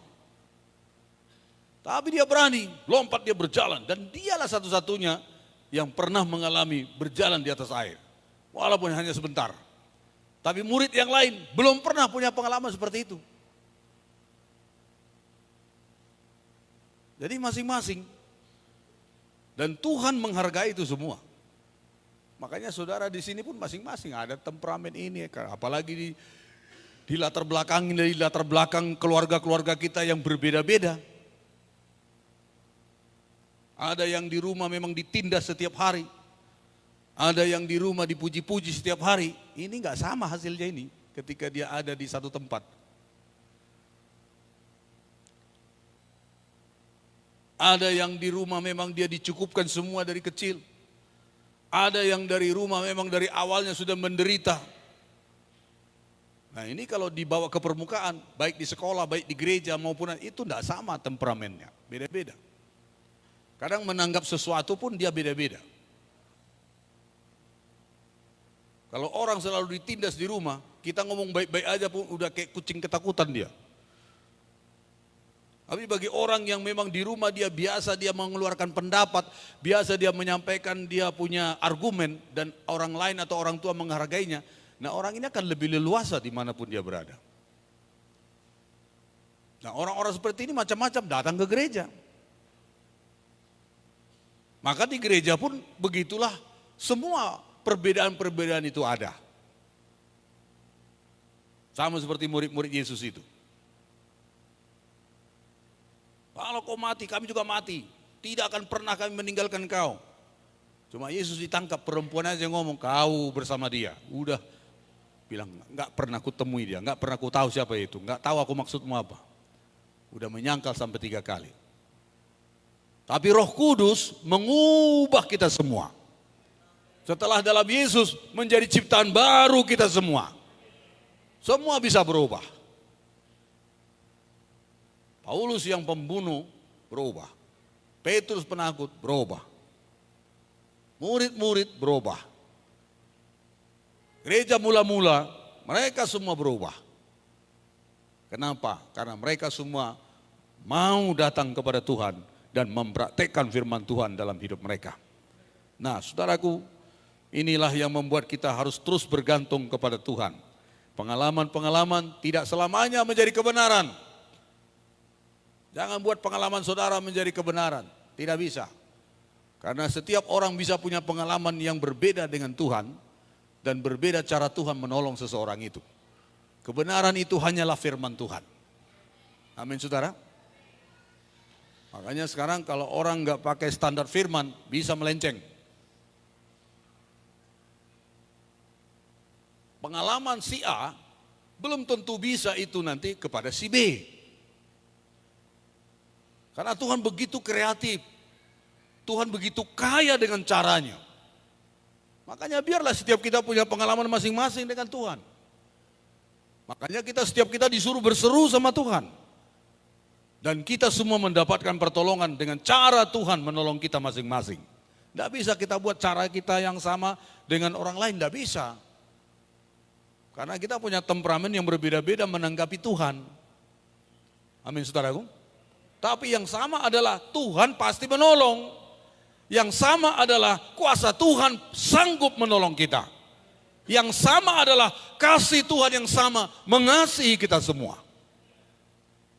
[SPEAKER 1] Tapi dia berani, lompat dia berjalan. Dan dialah satu-satunya yang pernah mengalami berjalan di atas air. Walaupun hanya sebentar. Tapi murid yang lain belum pernah punya pengalaman seperti itu. Jadi masing-masing. Dan Tuhan menghargai itu semua. Makanya saudara di sini pun masing-masing ada temperamen ini. Apalagi di latar belakang keluarga-keluarga kita yang berbeda-beda. Ada yang di rumah memang ditindas setiap hari. Ada yang di rumah dipuji-puji setiap hari. Ini enggak sama hasilnya ini ketika dia ada di satu tempat. Ada yang di rumah memang dia dicukupkan semua dari kecil. Ada yang dari rumah memang dari awalnya sudah menderita. Nah, ini kalau dibawa ke permukaan, baik di sekolah, baik di gereja maupun itu enggak sama temperamennya, beda-beda. Kadang menanggap sesuatu pun dia beda-beda. Kalau orang selalu ditindas di rumah, kita ngomong baik-baik aja pun udah kayak kucing ketakutan dia. Tapi bagi orang yang memang di rumah dia biasa dia mengeluarkan pendapat, biasa dia menyampaikan dia punya argumen dan orang lain atau orang tua menghargainya, nah orang ini akan lebih leluasa dimanapun dia berada. Nah orang-orang seperti ini macam-macam datang ke gereja. Maka di gereja pun begitulah semua perbedaan-perbedaan itu ada. Sama seperti murid-murid Yesus itu. Kalau kau mati, kami juga mati. Tidak akan pernah kami meninggalkan kau. Cuma Yesus ditangkap, perempuan aja ngomong, kau bersama dia. Udah bilang, enggak pernah ku temui dia, enggak pernah ku tahu siapa itu, enggak tahu aku maksudmu apa. Udah menyangkal sampai 3 kali. Tapi Roh Kudus mengubah kita semua. Setelah dalam Yesus menjadi ciptaan baru kita semua. Semua bisa berubah. Paulus yang pembunuh berubah. Petrus penakut berubah. Murid-murid berubah. Gereja mula-mula mereka semua berubah. Kenapa? Karena mereka semua mau datang kepada Tuhan dan mempraktekkan firman Tuhan dalam hidup mereka. Nah, saudaraku, inilah yang membuat kita harus terus bergantung kepada Tuhan. Pengalaman-pengalaman tidak selamanya menjadi kebenaran. Jangan buat pengalaman saudara menjadi kebenaran. Tidak bisa. Karena setiap orang bisa punya pengalaman yang berbeda dengan Tuhan dan berbeda cara Tuhan menolong seseorang itu. Kebenaran itu hanyalah firman Tuhan. Amin, saudara. Makanya sekarang kalau orang nggak pakai standar firman bisa melenceng. Pengalaman si A belum tentu bisa itu nanti kepada si B. Karena Tuhan begitu kreatif. Tuhan begitu kaya dengan caranya. Makanya biarlah setiap kita punya pengalaman masing-masing dengan Tuhan. Makanya setiap kita disuruh berseru sama Tuhan. Dan kita semua mendapatkan pertolongan dengan cara Tuhan menolong kita masing-masing. Tidak bisa kita buat cara kita yang sama dengan orang lain, tidak bisa. Karena kita punya temperamen yang berbeda-beda menanggapi Tuhan. Amin, saudaraku. Tapi yang sama adalah Tuhan pasti menolong. Yang sama adalah kuasa Tuhan sanggup menolong kita. Yang sama adalah kasih Tuhan yang sama mengasihi kita semua.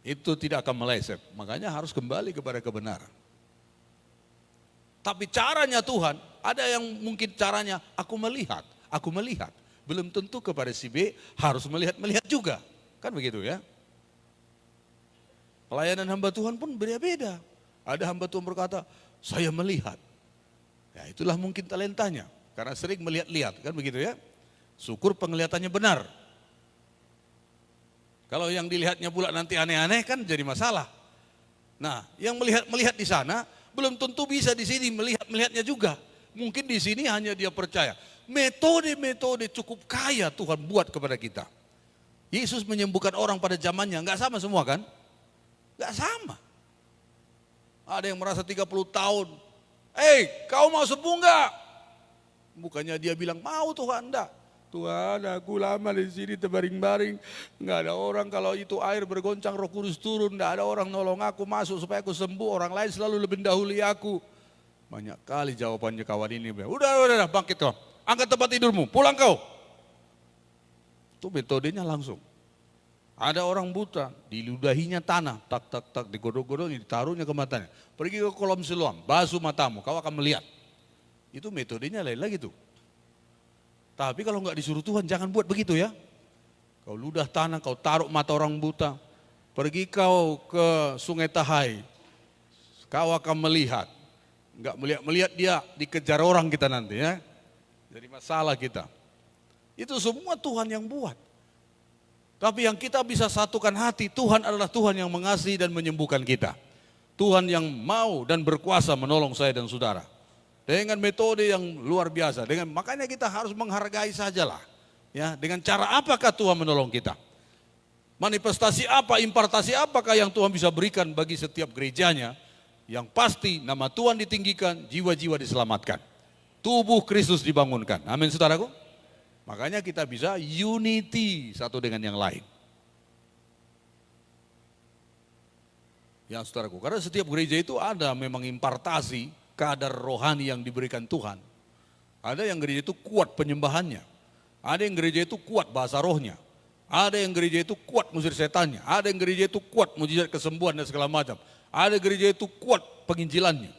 [SPEAKER 1] Itu tidak akan meleset. Makanya harus kembali kepada kebenaran. Tapi caranya Tuhan, ada yang mungkin caranya aku melihat. Belum tentu kepada si B harus melihat juga. Kan begitu ya. Pelayanan hamba Tuhan pun beda-beda. Ada hamba Tuhan berkata, saya melihat. Ya itulah mungkin talentanya. Karena sering melihat-lihat, kan begitu ya. Syukur penglihatannya benar. Kalau yang dilihatnya pula nanti aneh-aneh kan jadi masalah. Nah, yang melihat di sana belum tentu bisa di sini melihatnya juga. Mungkin di sini hanya dia percaya. Metode-metode cukup kaya Tuhan buat kepada kita. Yesus menyembuhkan orang pada zamannya, enggak sama semua kan? Enggak sama. Ada yang merasa 30 tahun. Kau mau sembuh enggak? Bukannya dia bilang, mau Tuhan, enggak. Tuhan, aku lama di sini terbaring-baring, nggak ada orang, kalau itu air bergoncang Roh Kudus turun, nggak ada orang nolong aku masuk supaya aku sembuh, orang lain selalu lebih dahului aku. Banyak kali jawabannya kawan ini, udah bangkit kau, angkat tempat tidurmu, pulang kau. Itu metodenya langsung. Ada orang buta, diludahinya tanah, tak, digodok-godok, ditaruhnya ke matanya. Pergi ke kolam Siloam, basuh matamu, kau akan melihat. Itu metodenya lain lagi tuh. Tapi kalau nggak disuruh Tuhan jangan buat begitu ya. Kau ludah tanah, kau taruh mata orang buta. Pergi kau ke Sungai Tahai. Kau akan melihat. Nggak melihat dia dikejar orang kita nanti ya. Jadi masalah kita. Itu semua Tuhan yang buat. Tapi yang kita bisa satukan hati, Tuhan adalah Tuhan yang mengasihi dan menyembuhkan kita. Tuhan yang mau dan berkuasa menolong saya dan saudara. Dengan metode yang luar biasa, makanya kita harus menghargai sajalah. Ya, dengan cara apakah Tuhan menolong kita? Manifestasi apa, impartasi apakah yang Tuhan bisa berikan bagi setiap gerejanya? Yang pasti nama Tuhan ditinggikan, jiwa-jiwa diselamatkan. Tubuh Kristus dibangunkan. Amin, saudaraku. Makanya kita bisa unity satu dengan yang lain. Ya, saudaraku, karena setiap gereja itu ada memang impartasi kadar rohani yang diberikan Tuhan. Ada yang gereja itu kuat penyembahannya. Ada yang gereja itu kuat bahasa rohnya. Ada yang gereja itu kuat musir setannya. Ada yang gereja itu kuat mujizat kesembuhan dan segala macam. Ada gereja itu kuat penginjilannya.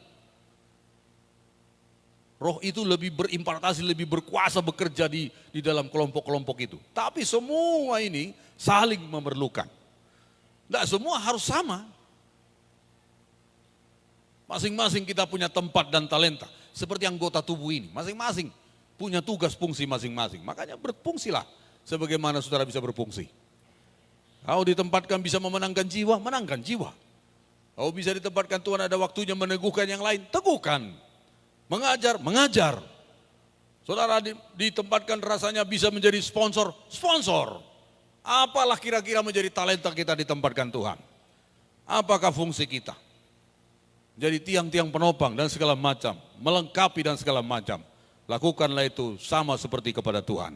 [SPEAKER 1] Roh itu lebih berimpartasi, lebih berkuasa bekerja di dalam kelompok-kelompok itu. Tapi semua ini saling memerlukan. Tidak semua harus sama. Masing-masing kita punya tempat dan talenta. Seperti anggota tubuh ini. Masing-masing punya tugas fungsi masing-masing. Makanya berfungsilah sebagaimana saudara bisa berfungsi. Kau ditempatkan bisa memenangkan jiwa, menangkan jiwa. Kau bisa ditempatkan Tuhan ada waktunya meneguhkan yang lain, teguhkan. Mengajar, mengajar. Saudara ditempatkan rasanya bisa menjadi sponsor. Apalah kira-kira menjadi talenta kita ditempatkan Tuhan? Apakah fungsi kita? Jadi tiang-tiang penopang dan segala macam, melengkapi dan segala macam. Lakukanlah itu sama seperti kepada Tuhan.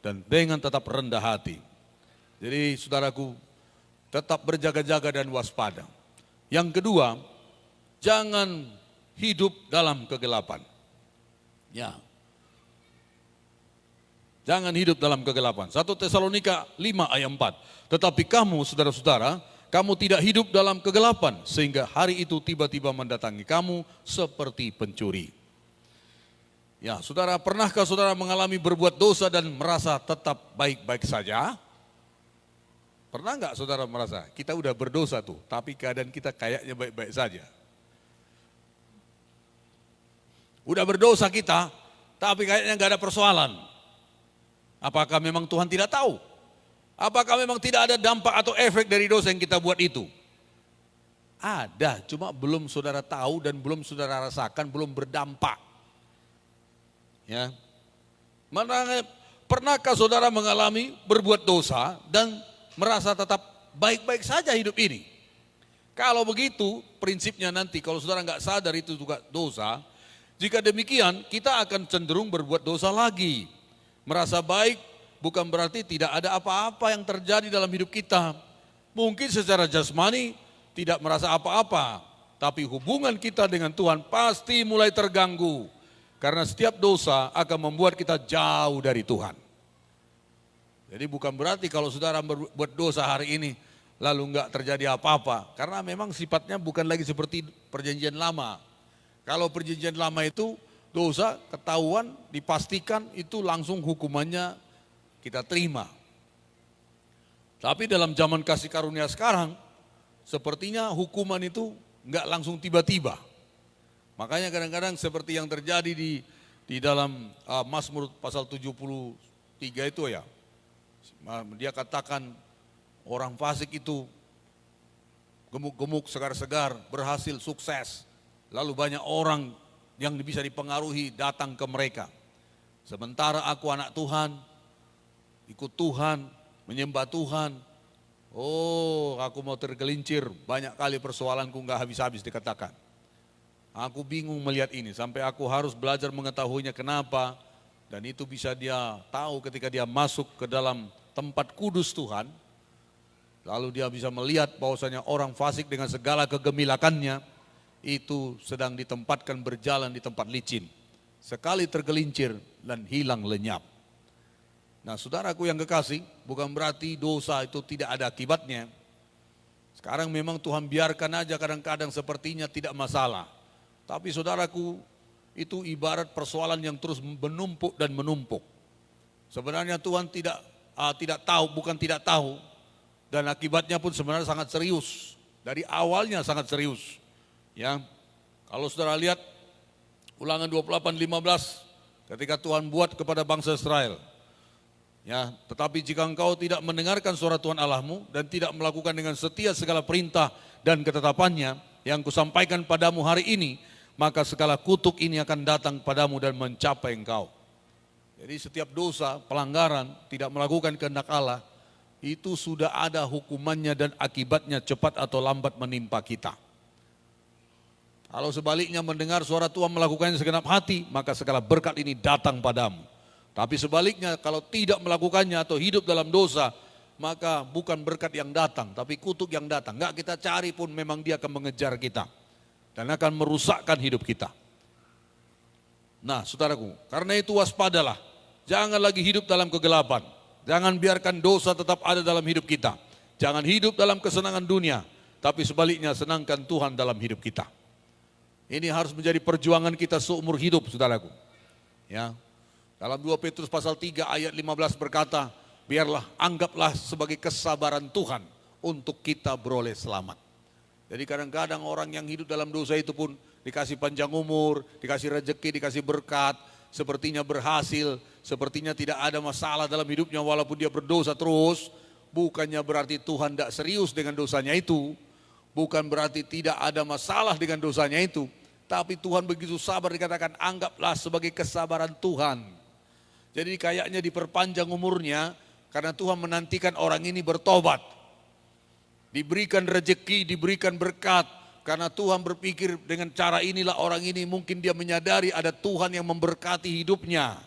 [SPEAKER 1] Dan dengan tetap rendah hati. Jadi saudaraku, tetap berjaga-jaga dan waspada. Yang kedua, jangan hidup dalam kegelapan. Ya. Jangan hidup dalam kegelapan. 1 Tesalonika 5 ayat 4. Tetapi kamu saudara-saudara, kamu tidak hidup dalam kegelapan sehingga hari itu tiba-tiba mendatangi kamu seperti pencuri. Ya, saudara, pernahkah saudara mengalami berbuat dosa dan merasa tetap baik-baik saja? Pernah enggak saudara merasa kita udah berdosa tuh, tapi keadaan kita kayaknya baik-baik saja? Udah berdosa kita, tapi kayaknya enggak ada persoalan. Apakah memang Tuhan tidak tahu? Apakah memang tidak ada dampak atau efek dari dosa yang kita buat itu? Ada, cuma belum saudara tahu dan belum saudara rasakan, belum berdampak. Ya. Pernahkah saudara mengalami berbuat dosa dan merasa tetap baik-baik saja hidup ini? Kalau begitu, prinsipnya nanti kalau saudara nggak sadar itu juga dosa, jika demikian kita akan cenderung berbuat dosa lagi. Merasa baik bukan berarti tidak ada apa-apa yang terjadi dalam hidup kita. Mungkin secara jasmani tidak merasa apa-apa, tapi hubungan kita dengan Tuhan pasti mulai terganggu. Karena setiap dosa akan membuat kita jauh dari Tuhan. Jadi bukan berarti kalau saudara berbuat dosa hari ini lalu enggak terjadi apa-apa. Karena memang sifatnya bukan lagi seperti perjanjian lama. Kalau perjanjian lama itu dosa ketahuan, dipastikan itu langsung hukumannya kita terima. Tapi dalam zaman kasih karunia sekarang, sepertinya hukuman itu enggak langsung tiba-tiba. Makanya kadang-kadang seperti yang terjadi di dalam Mazmur pasal 73 itu ya. Dia katakan orang fasik itu gemuk-gemuk, segar-segar, berhasil, sukses. Lalu banyak orang yang bisa dipengaruhi datang ke mereka. Sementara aku anak Tuhan, ikut Tuhan, menyembah Tuhan. Oh, aku mau tergelincir, banyak kali persoalanku enggak habis-habis dikatakan. Aku bingung melihat ini, sampai aku harus belajar mengetahuinya kenapa. Dan itu bisa dia tahu ketika dia masuk ke dalam tempat kudus Tuhan. Lalu dia bisa melihat bahwasanya orang fasik dengan segala kegemilakannya itu sedang ditempatkan berjalan di tempat licin. Sekali tergelincir dan hilang lenyap. Nah saudaraku yang kekasih, bukan berarti dosa itu tidak ada akibatnya. Sekarang memang Tuhan biarkan aja kadang-kadang sepertinya tidak masalah. Tapi saudaraku, itu ibarat persoalan yang terus menumpuk dan menumpuk. Sebenarnya Tuhan tidak tahu, bukan tidak tahu. Dan akibatnya pun sebenarnya sangat serius. Dari awalnya sangat serius. Ya, kalau saudara lihat Ulangan 28:15 ketika Tuhan buat kepada bangsa Israel. Ya, tetapi jika engkau tidak mendengarkan suara Tuhan Allahmu dan tidak melakukan dengan setia segala perintah dan ketetapannya yang kusampaikan padamu hari ini, maka segala kutuk ini akan datang padamu dan mencapai engkau. Jadi setiap dosa, pelanggaran, tidak melakukan kehendak Allah, itu sudah ada hukumannya dan akibatnya cepat atau lambat menimpa kita. Kalau sebaliknya mendengar suara Tuhan melakukannya segenap hati, maka segala berkat ini datang padamu. Tapi sebaliknya kalau tidak melakukannya atau hidup dalam dosa, maka bukan berkat yang datang, tapi kutuk yang datang. Enggak kita cari pun memang dia akan mengejar kita. Dan akan merusakkan hidup kita. Nah saudaraku, karena itu waspadalah. Jangan lagi hidup dalam kegelapan. Jangan biarkan dosa tetap ada dalam hidup kita. Jangan hidup dalam kesenangan dunia. Tapi sebaliknya senangkan Tuhan dalam hidup kita. Ini harus menjadi perjuangan kita seumur hidup saudaraku. Ya. Dalam 2 Petrus pasal 3 ayat 15 berkata, biarlah anggaplah sebagai kesabaran Tuhan untuk kita beroleh selamat. Jadi kadang-kadang orang yang hidup dalam dosa itu pun dikasih panjang umur, dikasih rezeki, dikasih berkat, sepertinya berhasil, sepertinya tidak ada masalah dalam hidupnya walaupun dia berdosa terus. Bukannya berarti Tuhan tidak serius dengan dosanya itu, bukan berarti tidak ada masalah dengan dosanya itu, tapi Tuhan begitu sabar dikatakan anggaplah sebagai kesabaran Tuhan. Jadi kayaknya diperpanjang umurnya karena Tuhan menantikan orang ini bertobat. Diberikan rezeki, diberikan berkat. Karena Tuhan berpikir dengan cara inilah orang ini mungkin dia menyadari ada Tuhan yang memberkati hidupnya.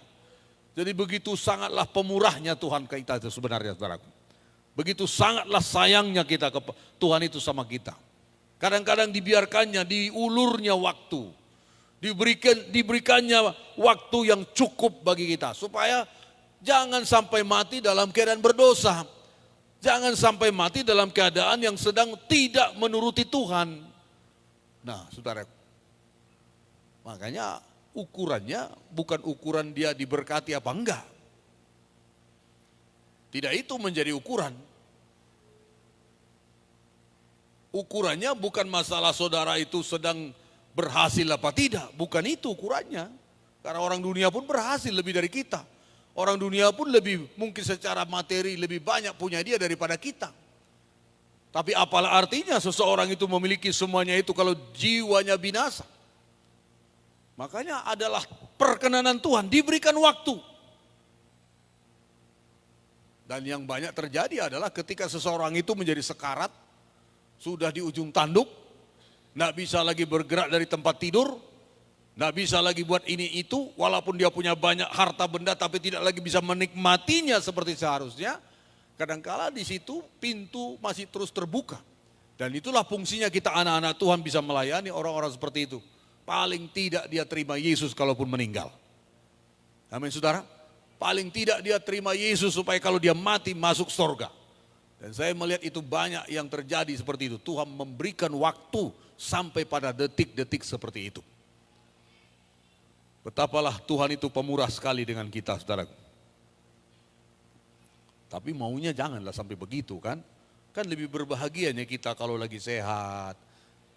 [SPEAKER 1] Jadi begitu sangatlah pemurahnya Tuhan kita itu sebenarnya, saudaraku. Begitu sangatlah sayangnya kita ke Tuhan itu sama kita. Kadang-kadang dibiarkannya, diulurnya waktu. Diberikannya waktu yang cukup bagi kita. Supaya jangan sampai mati dalam keadaan berdosa. Jangan sampai mati dalam keadaan yang sedang tidak menuruti Tuhan. Nah, saudara, makanya ukurannya bukan ukuran dia diberkati apa enggak. Tidak itu menjadi ukuran. Ukurannya bukan masalah saudara itu sedang berhasil apa tidak. Bukan itu ukurannya. Karena orang dunia pun berhasil lebih dari kita. Orang dunia pun lebih mungkin secara materi lebih banyak punya dia daripada kita. Tapi apalah artinya seseorang itu memiliki semuanya itu kalau jiwanya binasa. Makanya adalah perkenanan Tuhan, diberikan waktu. Dan yang banyak terjadi adalah ketika seseorang itu menjadi sekarat, sudah di ujung tanduk, tidak bisa lagi bergerak dari tempat tidur, tidak bisa lagi buat ini itu, walaupun dia punya banyak harta benda tapi tidak lagi bisa menikmatinya seperti seharusnya. Kadangkala di situ pintu masih terus terbuka. Dan itulah fungsinya kita anak-anak Tuhan bisa melayani orang-orang seperti itu. Paling tidak dia terima Yesus kalaupun meninggal. Amin saudara. Paling tidak dia terima Yesus supaya kalau dia mati masuk surga. Dan saya melihat itu banyak yang terjadi seperti itu. Tuhan memberikan waktu sampai pada detik-detik seperti itu. Betapalah Tuhan itu pemurah sekali dengan kita, saudaraku. Tapi maunya janganlah sampai begitu kan. Kan lebih berbahagianya kita kalau lagi sehat,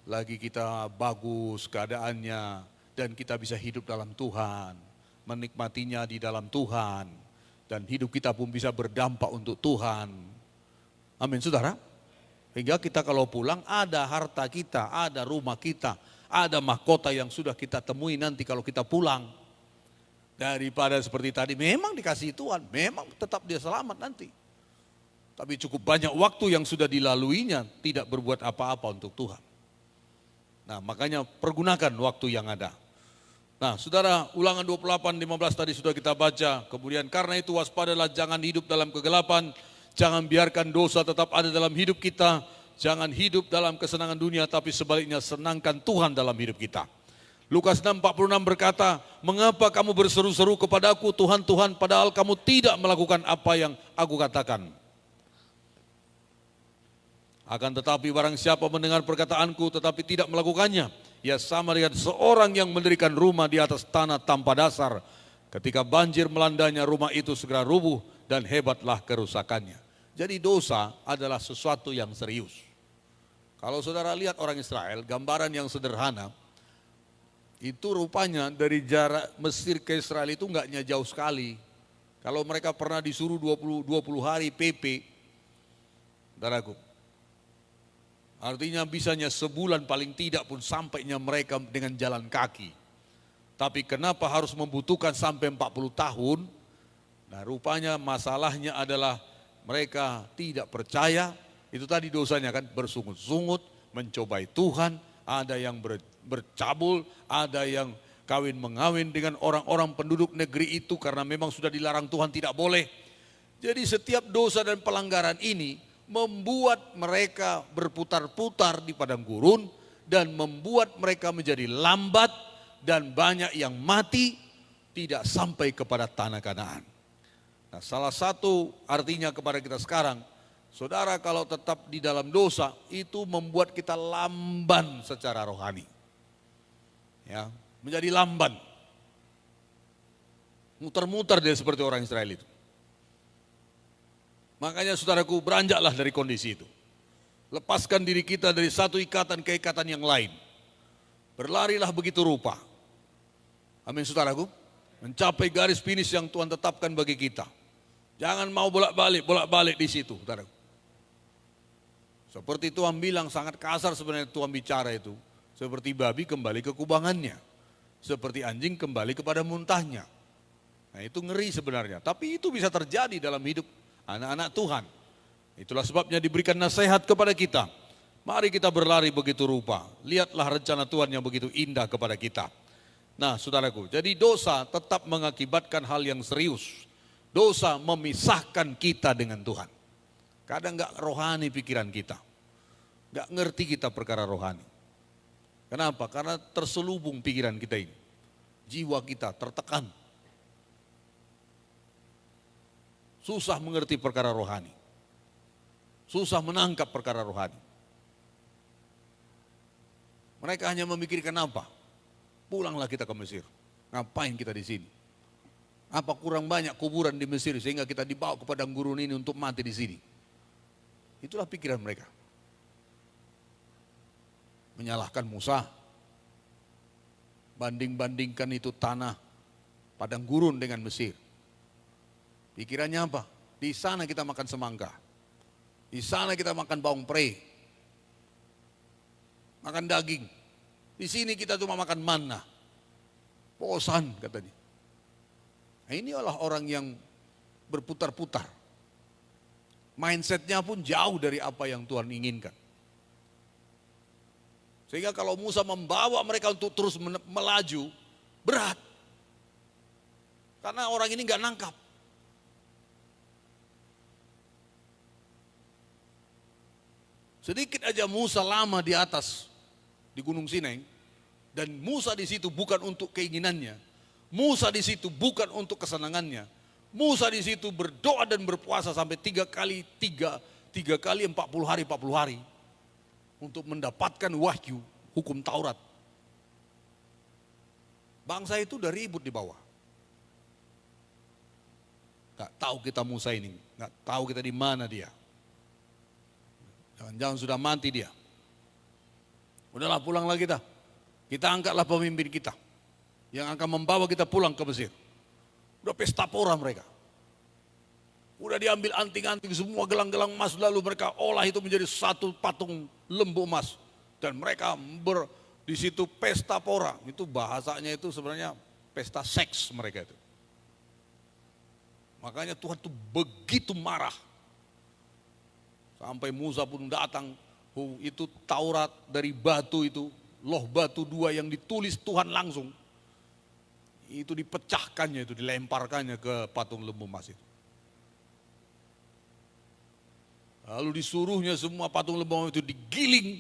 [SPEAKER 1] lagi kita bagus keadaannya, dan kita bisa hidup dalam Tuhan, menikmatinya di dalam Tuhan, dan hidup kita pun bisa berdampak untuk Tuhan. Amin saudara. Hingga kita kalau pulang ada harta kita, ada rumah kita, ada mahkota yang sudah kita temui nanti kalau kita pulang. Daripada seperti tadi memang dikasih Tuhan, memang tetap dia selamat nanti. Tapi cukup banyak waktu yang sudah dilaluinya tidak berbuat apa-apa untuk Tuhan. Nah makanya pergunakan waktu yang ada. Nah saudara, Ulangan 28:15 tadi sudah kita baca. Kemudian karena itu waspadalah, jangan hidup dalam kegelapan. Jangan biarkan dosa tetap ada dalam hidup kita. Jangan hidup dalam kesenangan dunia, tapi sebaliknya senangkan Tuhan dalam hidup kita. Lukas 6:46 berkata, mengapa kamu berseru-seru kepadaku, Tuhan, Tuhan, padahal kamu tidak melakukan apa yang aku katakan. Akan tetapi barang siapa mendengar perkataanku tetapi tidak melakukannya, ia sama dengan seorang yang mendirikan rumah di atas tanah tanpa dasar. Ketika banjir melandanya, rumah itu segera rubuh dan hebatlah kerusakannya. Jadi dosa adalah sesuatu yang serius. Kalau saudara lihat orang Israel, gambaran yang sederhana, itu rupanya dari jarak Mesir ke Israel itu enggaknya jauh sekali. Kalau mereka pernah disuruh 20 hari PP, saudaraku, artinya bisanya sebulan paling tidak pun sampainya mereka dengan jalan kaki. Tapi kenapa harus membutuhkan sampai 40 tahun? Nah rupanya masalahnya adalah mereka tidak percaya. Itu tadi dosanya kan, bersungut-sungut, mencobai Tuhan, ada yang bercabul, ada yang kawin mengawin dengan orang-orang penduduk negeri itu karena memang sudah dilarang Tuhan, tidak boleh. Jadi setiap dosa dan pelanggaran ini membuat mereka berputar-putar di padang gurun dan membuat mereka menjadi lambat dan banyak yang mati tidak sampai kepada tanah Kanaan. Nah, salah satu artinya kepada kita sekarang, saudara kalau tetap di dalam dosa itu membuat kita lamban secara rohani. Ya, menjadi lamban. Muter-muter dia seperti orang Israel itu. Makanya saudaraku, beranjaklah dari kondisi itu. Lepaskan diri kita dari satu ikatan ke ikatan yang lain. Berlarilah begitu rupa. Amin saudaraku. Mencapai garis finish yang Tuhan tetapkan bagi kita. Jangan mau bolak-balik di situ, saudaraku. Seperti Tuhan bilang, sangat kasar sebenarnya Tuhan bicara itu. Seperti babi kembali ke kubangannya. Seperti anjing kembali kepada muntahnya. Nah itu ngeri sebenarnya, tapi itu bisa terjadi dalam hidup anak-anak Tuhan. Itulah sebabnya diberikan nasihat kepada kita. Mari kita berlari begitu rupa, lihatlah rencana Tuhan yang begitu indah kepada kita. Nah saudaraku, jadi dosa tetap mengakibatkan hal yang serius. Dosa memisahkan kita dengan Tuhan. Kadang gak rohani pikiran kita, gak ngerti kita perkara rohani. Kenapa? Karena terselubung pikiran kita ini. Jiwa kita tertekan. Susah mengerti perkara rohani. Susah menangkap perkara rohani. Mereka hanya memikirkan apa? Pulanglah kita ke Mesir. Ngapain kita di sini? Apa kurang banyak kuburan di Mesir sehingga kita dibawa ke padang gurun ini untuk mati di sini? Itulah pikiran mereka. Menyalahkan Musa. Banding-bandingkan itu tanah padang gurun dengan Mesir. Pikirannya apa? Di sana kita makan semangka. Di sana kita makan bawang prei. Makan daging. Di sini kita cuma makan manna. Bosan katanya. Nah, ini adalah orang yang berputar-putar. Mindsetnya pun jauh dari apa yang Tuhan inginkan. Sehingga kalau Musa membawa mereka untuk terus melaju, berat. Karena orang ini gak nangkap. Sedikit aja Musa lama di atas, di Gunung Sinai, dan Musa di situ bukan untuk keinginannya, Musa di situ bukan untuk kesenangannya, Musa di situ berdoa dan berpuasa sampai 3 kali 40 hari untuk mendapatkan wahyu hukum Taurat. Bangsa itu udah ribut di bawah. Gak tahu kita Musa ini, gak tahu kita di mana dia. Jangan-jangan sudah mati dia. Udahlah pulanglah kita. Kita angkatlah pemimpin kita yang akan membawa kita pulang ke Mesir. Udah pesta pora mereka. Udah diambil anting-anting semua gelang-gelang emas, lalu mereka olah itu menjadi satu patung lembu emas. Dan mereka di situ pesta pora. Itu bahasanya itu sebenarnya pesta seks mereka itu. Makanya Tuhan tuh begitu marah. Sampai Musa pun datang, itu Taurat dari batu itu, loh batu 2 yang ditulis Tuhan langsung. Itu dipecahkannya, itu dilemparkannya ke patung lembu emas itu. Lalu disuruhnya semua patung lembu emas itu digiling,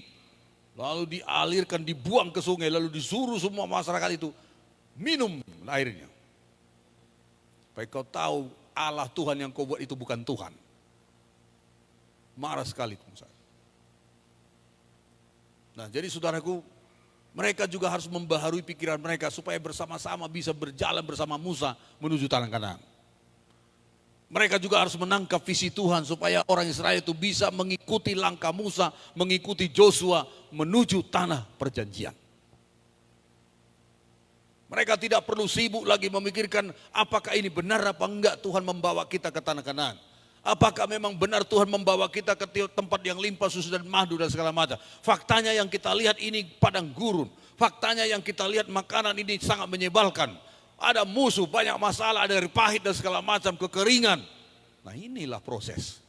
[SPEAKER 1] lalu dialirkan, dibuang ke sungai, lalu disuruh semua masyarakat itu minum airnya. Supaya kau tahu Allah Tuhan yang kau buat itu bukan Tuhan. Marah sekali Musa. Nah jadi saudaraku, mereka juga harus membaharui pikiran mereka supaya bersama-sama bisa berjalan bersama Musa menuju tanah Kanaan. Mereka juga harus menangkap visi Tuhan supaya orang Israel itu bisa mengikuti langkah Musa, mengikuti Joshua menuju tanah perjanjian. Mereka tidak perlu sibuk lagi memikirkan apakah ini benar apa enggak Tuhan membawa kita ke tanah Kanaan. Apakah memang benar Tuhan membawa kita ke tempat yang limpah susu dan madu dan segala macam. Faktanya yang kita lihat ini padang gurun. Faktanya yang kita lihat makanan ini sangat menyebalkan. Ada musuh, banyak masalah, ada air pahit dan segala macam, kekeringan. Nah inilah proses.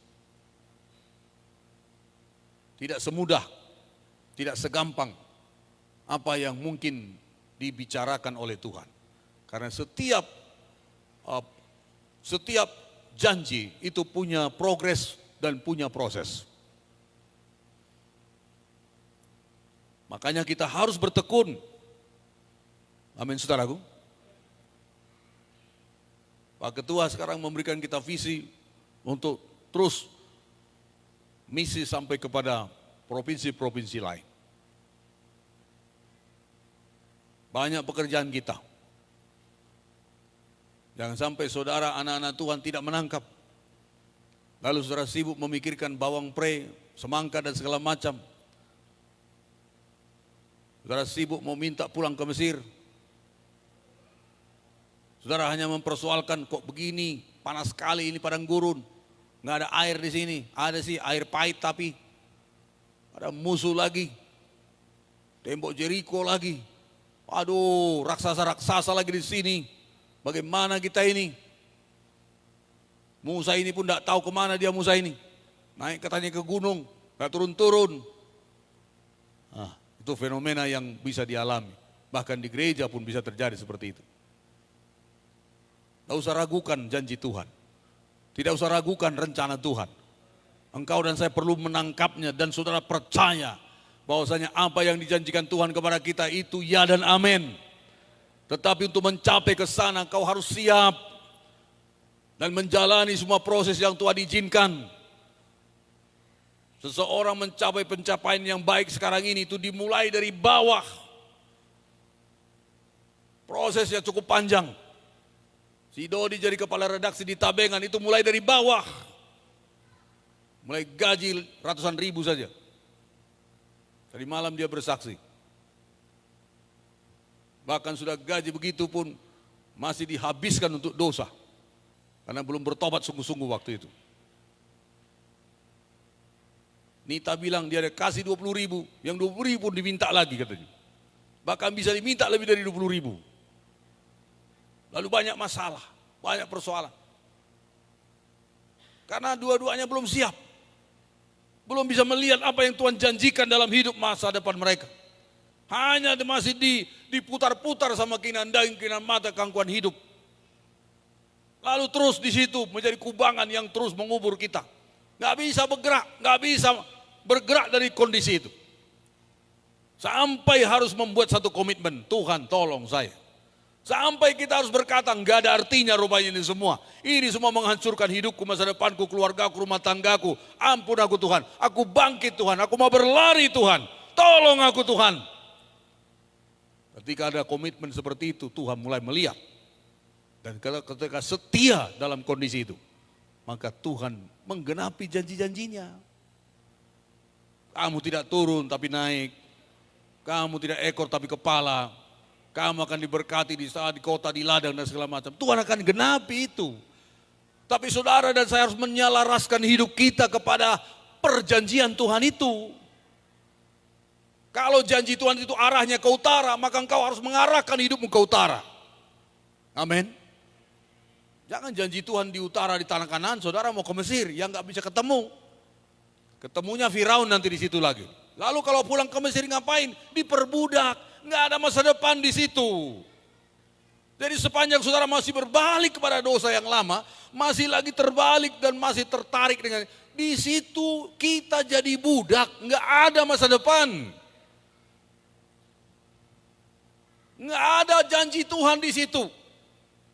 [SPEAKER 1] Tidak semudah, tidak segampang apa yang mungkin dibicarakan oleh Tuhan. Karena setiap janji itu punya progres dan punya proses. Makanya kita harus bertekun. Amin saudaraku. Pak Ketua sekarang memberikan kita visi untuk terus misi sampai kepada provinsi-provinsi lain. Banyak pekerjaan kita. Jangan sampai saudara anak-anak Tuhan tidak menangkap. Lalu saudara sibuk memikirkan bawang prei, semangka dan segala macam. Saudara sibuk mau minta pulang ke Mesir. Saudara hanya mempersoalkan kok begini, panas sekali ini padang gurun. Nggak ada air di sini, ada sih air pahit tapi ada musuh lagi. Tembok Jericho lagi. Aduh, raksasa-raksasa lagi di sini. Bagaimana kita ini? Musa ini pun tidak tahu kemana dia Musa ini. Naik katanya ke gunung, nggak turun-turun. Itu fenomena yang bisa dialami. Bahkan di gereja pun bisa terjadi seperti itu. Tidak usah ragukan janji Tuhan. Tidak usah ragukan rencana Tuhan. Engkau dan saya perlu menangkapnya dan saudara percaya bahwasanya apa yang dijanjikan Tuhan kepada kita itu ya dan amin. Tetapi untuk mencapai ke sana kau harus siap dan menjalani semua proses yang Tuhan izinkan. Seseorang mencapai pencapaian yang baik sekarang ini itu dimulai dari bawah. Prosesnya cukup panjang. Si Dodi jadi kepala redaksi di Tabengan itu mulai dari bawah. Mulai gaji ratusan ribu saja. Tadi malam dia bersaksi. Bahkan sudah gaji begitu pun masih dihabiskan untuk dosa. Karena belum bertobat sungguh-sungguh waktu itu. Nita bilang dia ada kasih 20 ribu, yang 20 ribu pun diminta lagi katanya. Bahkan bisa diminta lebih dari 20 ribu. Lalu banyak masalah, banyak persoalan. Karena dua-duanya belum siap. Belum bisa melihat apa yang Tuhan janjikan dalam hidup masa depan mereka. Hanya masih diputar-putar sama keinginan daging, keinginan mata, gangguan hidup. Lalu terus di situ menjadi kubangan yang terus mengubur kita. Nggak bisa bergerak, nggak bisa bergerak dari kondisi itu. Sampai harus membuat satu komitmen, Tuhan tolong saya. Sampai kita harus berkata, nggak ada artinya rupanya ini semua. Ini semua menghancurkan hidupku, masa depanku, keluargaku, rumah tanggaku. Ampun aku Tuhan, aku bangkit Tuhan, aku mau berlari Tuhan. Tolong aku Tuhan. Ketika ada komitmen seperti itu, Tuhan mulai melihat. Dan ketika setia dalam kondisi itu, maka Tuhan menggenapi janji-janjinya. Kamu tidak turun tapi naik. Kamu tidak ekor tapi kepala. Kamu akan diberkati di saat di kota, di ladang dan segala macam. Tuhan akan genapi itu. Tapi saudara dan saya harus menyelaraskan hidup kita kepada perjanjian Tuhan itu. Kalau janji Tuhan itu arahnya ke utara, maka engkau harus mengarahkan hidupmu ke utara. Amin. Jangan janji Tuhan di utara di tanah Kanaan, saudara mau ke Mesir yang nggak bisa ketemu. Ketemunya Firaun nanti di situ lagi. Lalu kalau pulang ke Mesir ngapain? Diperbudak, nggak ada masa depan di situ. Jadi sepanjang saudara masih berbalik kepada dosa yang lama, masih lagi terbalik dan masih tertarik dengan di situ kita jadi budak, nggak ada masa depan. Nggak ada janji Tuhan di situ.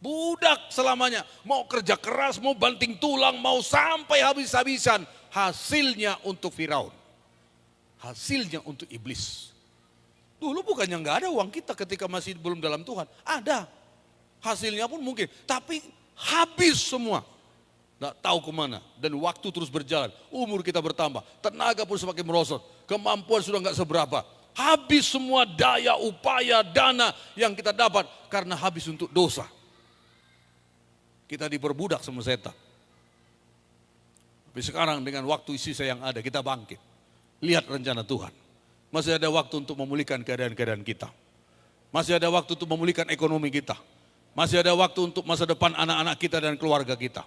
[SPEAKER 1] Budak selamanya, mau kerja keras, mau banting tulang, mau sampai habis-habisan. Hasilnya untuk Firaun, hasilnya untuk iblis. Dulu bukannya nggak ada uang kita ketika masih belum dalam Tuhan, ada. Hasilnya pun mungkin, tapi habis semua. Nggak tahu kemana, dan waktu terus berjalan, umur kita bertambah, tenaga pun semakin merosot, kemampuan sudah nggak seberapa. Habis semua daya, upaya, dana yang kita dapat karena habis untuk dosa. Kita diperbudak sama setan. Tapi sekarang dengan waktu sisa yang ada kita bangkit. Lihat rencana Tuhan. Masih ada waktu untuk memulihkan keadaan-keadaan kita. Masih ada waktu untuk memulihkan ekonomi kita. Masih ada waktu untuk masa depan anak-anak kita dan keluarga kita.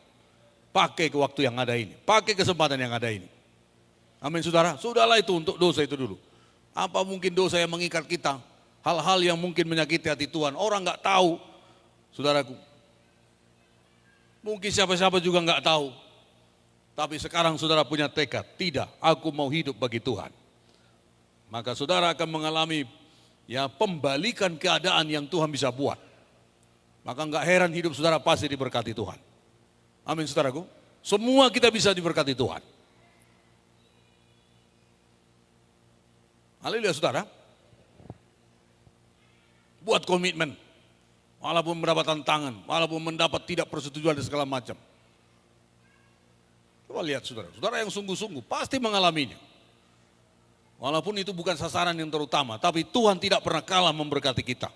[SPEAKER 1] Pakai ke waktu yang ada ini. Pakai kesempatan yang ada ini. Amin saudara. Sudahlah itu untuk dosa itu dulu. Apa mungkin dosa yang mengikat kita? Hal-hal yang mungkin menyakiti hati Tuhan. Orang nggak tahu. Saudaraku. Mungkin siapa-siapa juga nggak tahu. Tapi sekarang saudara punya tekad, tidak, aku mau hidup bagi Tuhan. Maka saudara akan mengalami ya pembalikan keadaan yang Tuhan bisa buat. Maka nggak heran hidup saudara pasti diberkati Tuhan. Amin saudaraku. Semua kita bisa diberkati Tuhan. Haleluya saudara. Buat komitmen. Walaupun mendapat tantangan, walaupun mendapat tidak persetujuan dan segala macam. Coba lihat saudara, saudara yang sungguh-sungguh pasti mengalaminya. Walaupun itu bukan sasaran yang terutama, tapi Tuhan tidak pernah kalah memberkati kita.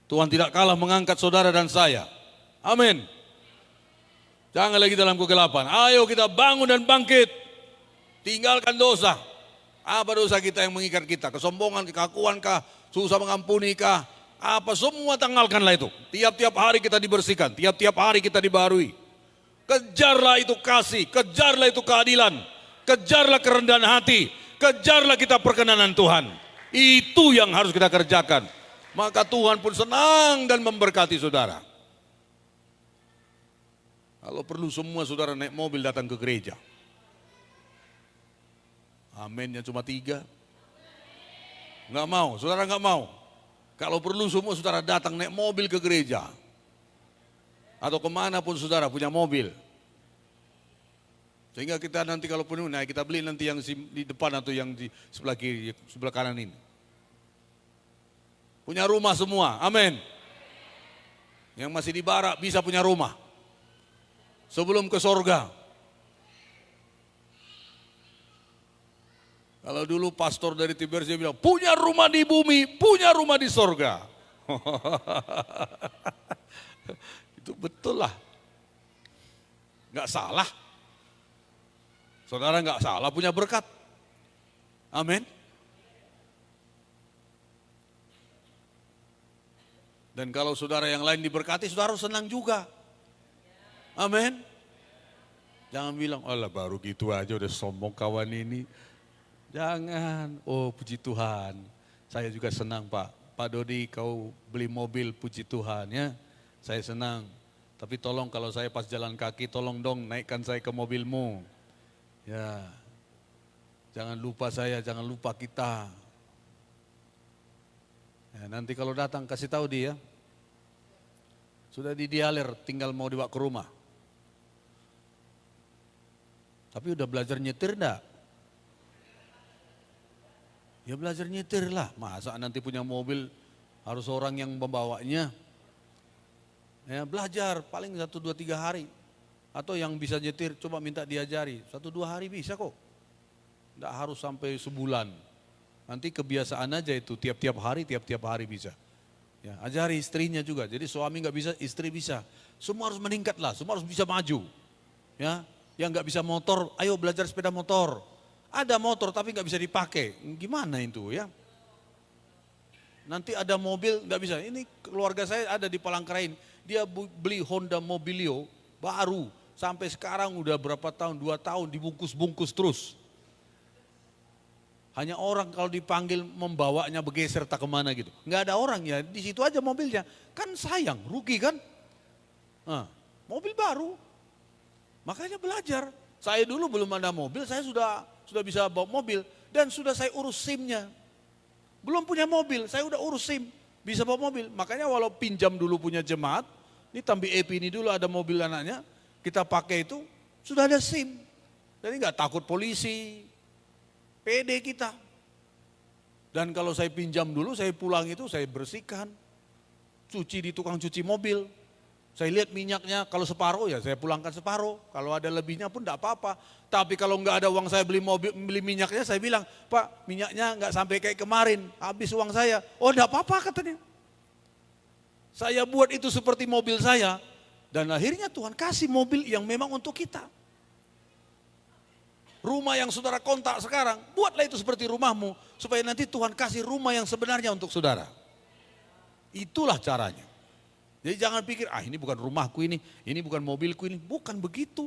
[SPEAKER 1] Tuhan tidak kalah mengangkat saudara dan saya. Amin. Jangan lagi dalam kegelapan. Ayo kita bangun dan bangkit. Tinggalkan dosa. Apa dosa kita yang mengikat kita? Kesombongan, kekakuan kah? Susah mengampuni kah? Apa semua tanggalkanlah itu. Tiap-tiap hari kita dibersihkan, tiap-tiap hari kita dibarui. Kejarlah itu kasih, kejarlah itu keadilan, kejarlah kerendahan hati, kejarlah kita perkenanan Tuhan. Itu yang harus kita kerjakan. Maka Tuhan pun senang dan memberkati saudara. Kalau perlu semua saudara naik mobil datang ke gereja. Aminnya cuma 3. Nggak mau, saudara nggak mau. Kalau perlu semua saudara datang naik mobil ke gereja. Atau kemana pun saudara punya mobil. Sehingga kita nanti kalau penuh, nah kita beli nanti yang di depan atau yang di sebelah kiri, sebelah kanan ini. Punya rumah semua, amin. Yang masih di barak bisa punya rumah. Sebelum ke sorga. Kalau dulu pastor dari Tiberias bilang, punya rumah di bumi, punya rumah di sorga. Itu betul lah. Gak salah. Saudara gak salah punya berkat. Amin. Dan kalau saudara yang lain diberkati, saudara harus senang juga. Amin. Jangan bilang, alah baru gitu aja udah sombong kawan ini. Jangan, oh puji Tuhan, saya juga senang Pak. Pak Dodi kau beli mobil, puji Tuhan ya, saya senang. Tapi tolong kalau saya pas jalan kaki, tolong dong naikkan saya ke mobilmu. Ya, jangan lupa saya, jangan lupa kita. Ya, nanti kalau datang kasih tahu dia, sudah didialer tinggal mau dibawa ke rumah. Tapi udah belajar nyetir enggak? Ya belajar nyetir lah, masa nanti punya mobil harus orang yang membawanya. Ya belajar paling 1, 2, 3 hari. Atau yang bisa nyetir coba minta diajari, 1, 2 hari bisa kok. Enggak harus sampai sebulan. Nanti kebiasaan aja itu tiap-tiap hari bisa. Ya, ajari istrinya juga, jadi suami nggak bisa, istri bisa. Semua harus meningkat lah, semua harus bisa maju. Ya, yang nggak bisa motor, ayo belajar sepeda motor. Ada motor tapi nggak bisa dipakai, gimana itu ya? Nanti ada mobil nggak bisa. Ini keluarga saya ada di Palangkaraya, dia beli Honda Mobilio baru, sampai sekarang udah berapa tahun, 2 tahun dibungkus-bungkus terus. Hanya orang kalau dipanggil membawanya bergeser tak kemana gitu. Nggak ada orang ya, di situ aja mobilnya. Kan sayang, rugi kan? Nah, mobil baru. Makanya belajar. Saya dulu belum ada mobil, saya sudah bisa bawa mobil. Dan sudah saya urus SIM-nya. Belum punya mobil, saya udah urus SIM. Bisa bawa mobil. Makanya walau pinjam dulu punya jemaat, ini Tambi Epi ini dulu ada mobil anaknya, kita pakai itu, sudah ada SIM. Jadi nggak takut polisi. PD kita. Dan kalau saya pinjam dulu, saya pulang itu saya bersihkan. Cuci di tukang cuci mobil. Saya lihat minyaknya, kalau separuh ya saya pulangkan separuh. Kalau ada lebihnya pun enggak apa-apa. Tapi kalau enggak ada uang saya beli minyaknya, saya bilang, Pak minyaknya enggak sampai kayak kemarin, habis uang saya. Oh enggak apa-apa katanya. Saya buat itu seperti mobil saya. Dan akhirnya Tuhan kasih mobil yang memang untuk kita. Rumah yang saudara kontak sekarang, buatlah itu seperti rumahmu. Supaya nanti Tuhan kasih rumah yang sebenarnya untuk saudara. Itulah caranya. Jadi jangan pikir, ini bukan rumahku ini bukan mobilku ini. Bukan begitu.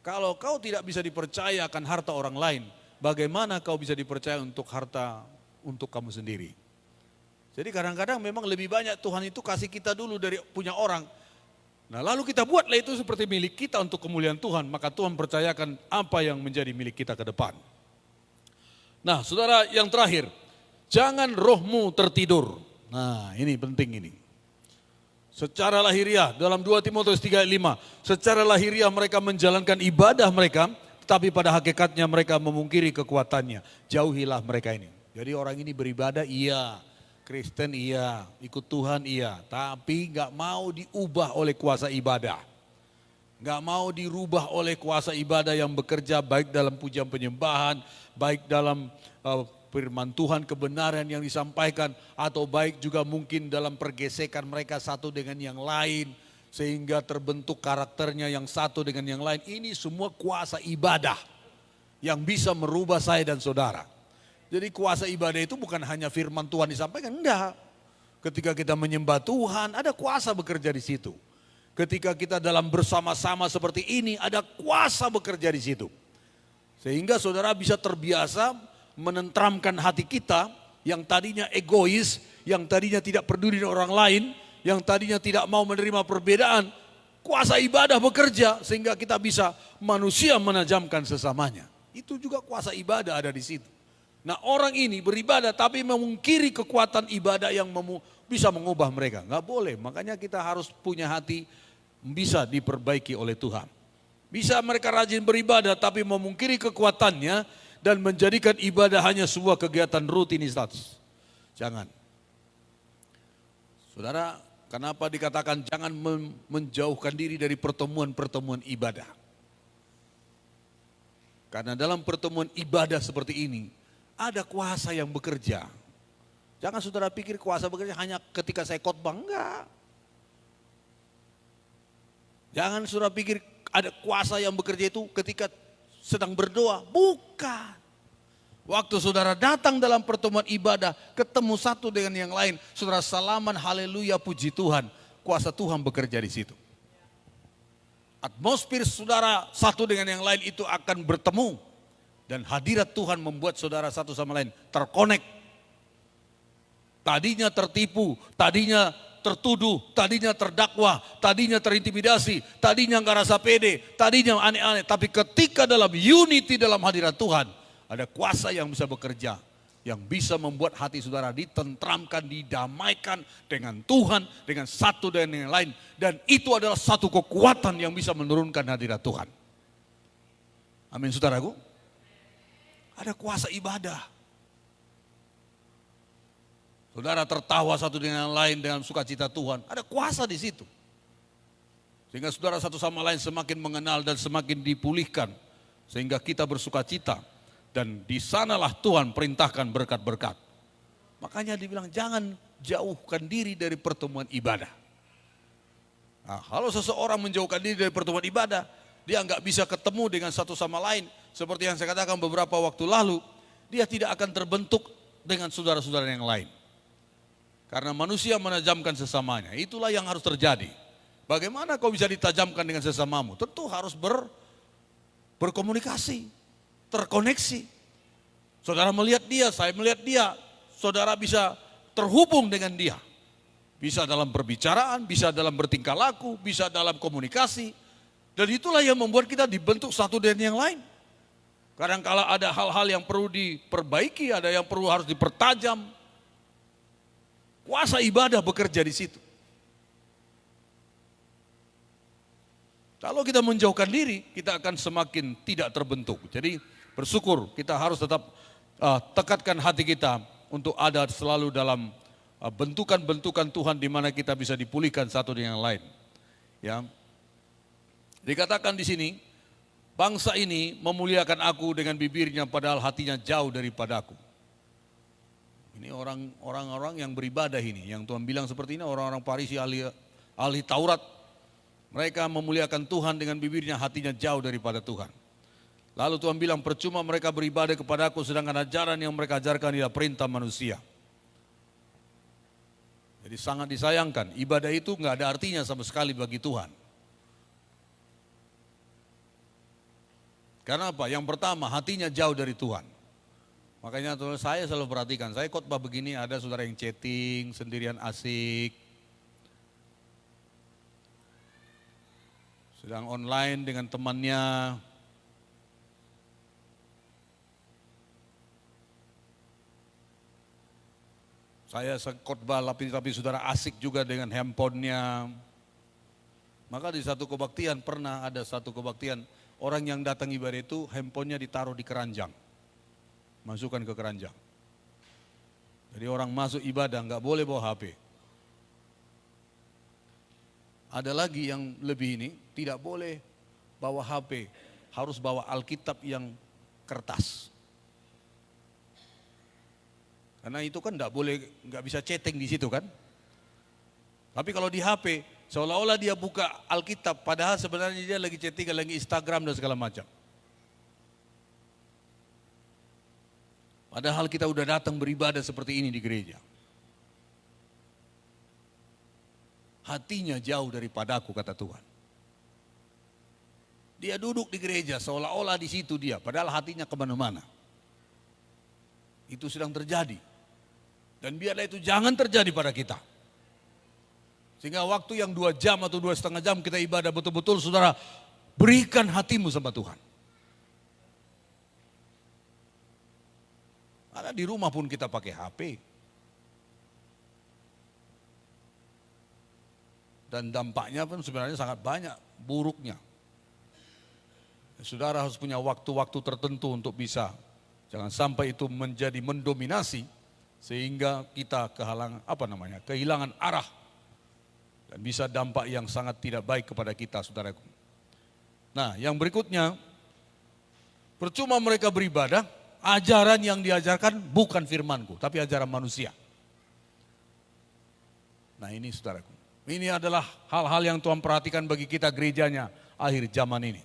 [SPEAKER 1] Kalau kau tidak bisa dipercaya akan harta orang lain, bagaimana kau bisa dipercaya untuk harta untuk kamu sendiri? Jadi kadang-kadang memang lebih banyak Tuhan itu kasih kita dulu dari punya orang. Nah lalu kita buatlah itu seperti milik kita untuk kemuliaan Tuhan, maka Tuhan percayakan apa yang menjadi milik kita ke depan. Nah saudara yang terakhir, jangan rohmu tertidur. Nah ini penting ini. Secara lahiriah dalam 2 Timotius 3:5, secara lahiriah mereka menjalankan ibadah mereka, tetapi pada hakikatnya mereka memungkiri kekuatannya. Jauhilah mereka ini. Jadi orang ini beribadah iya, Kristen iya, ikut Tuhan iya, tapi gak mau diubah oleh kuasa ibadah. Gak mau dirubah oleh kuasa ibadah yang bekerja baik dalam pujian penyembahan, baik dalam firman Tuhan kebenaran yang disampaikan, atau baik juga mungkin dalam pergesekan mereka satu dengan yang lain, sehingga terbentuk karakternya yang satu dengan yang lain. Ini semua kuasa ibadah yang bisa merubah saya dan saudara. Jadi kuasa ibadah itu bukan hanya firman Tuhan disampaikan, enggak. Ketika kita menyembah Tuhan, ada kuasa bekerja di situ. Ketika kita dalam bersama-sama seperti ini, ada kuasa bekerja di situ. Sehingga saudara bisa terbiasa menenteramkan hati kita yang tadinya egois, yang tadinya tidak peduli dengan orang lain, yang tadinya tidak mau menerima perbedaan. Kuasa ibadah bekerja sehingga kita bisa manusia menajamkan sesamanya. Itu juga kuasa ibadah ada di situ. Nah, orang ini beribadah tapi memungkiri kekuatan ibadah yang bisa mengubah mereka. Nggak boleh, makanya kita harus punya hati bisa diperbaiki oleh Tuhan. Bisa mereka rajin beribadah tapi memungkiri kekuatannya dan menjadikan ibadah hanya sebuah kegiatan rutinitas. Jangan. Saudara, kenapa dikatakan jangan menjauhkan diri dari pertemuan-pertemuan ibadah? Karena dalam pertemuan ibadah seperti ini, ada kuasa yang bekerja. Jangan saudara pikir kuasa bekerja hanya ketika saya khotbah, enggak. Jangan saudara pikir ada kuasa yang bekerja itu ketika sedang berdoa, bukan. Waktu saudara datang dalam pertemuan ibadah, ketemu satu dengan yang lain, saudara salaman, haleluya, puji Tuhan, kuasa Tuhan bekerja di situ. Atmosfer saudara satu dengan yang lain itu akan bertemu. Dan hadirat Tuhan membuat saudara satu sama lain terkonek. Tadinya tertipu, tadinya tertuduh, tadinya terdakwa, tadinya terintimidasi, tadinya nggak rasa pede, tadinya aneh-aneh. Tapi ketika dalam unity dalam hadirat Tuhan, ada kuasa yang bisa bekerja. Yang bisa membuat hati saudara ditentramkan, didamaikan dengan Tuhan, dengan satu dan yang lain. Dan itu adalah satu kekuatan yang bisa menurunkan hadirat Tuhan. Amin saudaraku. Ada kuasa ibadah. Saudara tertawa satu dengan yang lain dengan sukacita Tuhan. Ada kuasa di situ. Sehingga saudara satu sama lain semakin mengenal dan semakin dipulihkan. Sehingga kita bersukacita. Dan di sanalah Tuhan perintahkan berkat-berkat. Makanya dibilang jangan jauhkan diri dari pertemuan ibadah. Nah, kalau seseorang menjauhkan diri dari pertemuan ibadah, dia nggak bisa ketemu dengan satu sama lain. Seperti yang saya katakan beberapa waktu lalu, dia tidak akan terbentuk dengan saudara-saudara yang lain. Karena manusia menajamkan sesamanya, itulah yang harus terjadi. Bagaimana kau bisa ditajamkan dengan sesamamu? Tentu harus berkomunikasi, terkoneksi. Saudara melihat dia, saya melihat dia, saudara bisa terhubung dengan dia. Bisa dalam perbicaraan, bisa dalam bertingkah laku, bisa dalam komunikasi. Dan itulah yang membuat kita dibentuk satu dengan yang lain. Kadang-kala ada hal-hal yang perlu diperbaiki, ada yang perlu harus dipertajam. Kuasa ibadah bekerja di situ. Kalau kita menjauhkan diri, kita akan semakin tidak terbentuk. Jadi bersyukur kita harus tetap tekatkan hati kita untuk ada selalu dalam bentukan-bentukan Tuhan di mana kita bisa dipulihkan satu dengan yang lain. Ya. Dikatakan di sini, bangsa ini memuliakan aku dengan bibirnya padahal hatinya jauh daripadaku. Ini orang-orang yang beribadah ini, yang Tuhan bilang seperti ini, orang-orang Farisi ahli Taurat. Mereka memuliakan Tuhan dengan bibirnya, hatinya jauh daripada Tuhan. Lalu Tuhan bilang, percuma mereka beribadah kepadaku sedangkan ajaran yang mereka ajarkan adalah perintah manusia. Jadi sangat disayangkan, ibadah itu nggak ada artinya sama sekali bagi Tuhan. Karena apa? Yang pertama, hatinya jauh dari Tuhan. Makanya saya selalu perhatikan, saya khotbah begini ada saudara yang chatting, sendirian asik. Sedang online dengan temannya. Saya khotbah tapi saudara asik juga dengan handphonenya. Maka di satu kebaktian, pernah ada satu kebaktian, orang yang datang ibadah itu handphonenya ditaruh di keranjang. Masukkan ke keranjang. Jadi orang masuk ibadah nggak boleh bawa HP. Ada lagi yang lebih ini, tidak boleh bawa HP, harus bawa Alkitab yang kertas. Karena itu kan nggak bisa chatting di situ kan. Tapi kalau di HP, seolah-olah dia buka Alkitab, padahal sebenarnya dia lagi chatting, lagi Instagram dan segala macam. Padahal kita udah datang beribadah seperti ini di gereja. Hatinya jauh daripadaku, kata Tuhan. Dia duduk di gereja seolah-olah di situ dia, padahal hatinya kemana-mana. Itu sedang terjadi. Dan biarlah itu jangan terjadi pada kita. Sehingga waktu yang 2 jam atau 2,5 jam kita ibadah betul-betul, saudara, berikan hatimu sama Tuhan. Karena di rumah pun kita pakai HP. Dan dampaknya pun sebenarnya sangat banyak buruknya. Saudara harus punya waktu-waktu tertentu untuk bisa. Jangan sampai itu menjadi mendominasi sehingga kita kehilangan arah. Dan bisa dampak yang sangat tidak baik kepada kita, saudaraku. Nah, yang berikutnya, percuma mereka beribadah, ajaran yang diajarkan bukan firmanku, tapi ajaran manusia. Nah ini saudaraku, ini adalah hal-hal yang Tuhan perhatikan bagi kita gerejanya akhir zaman ini.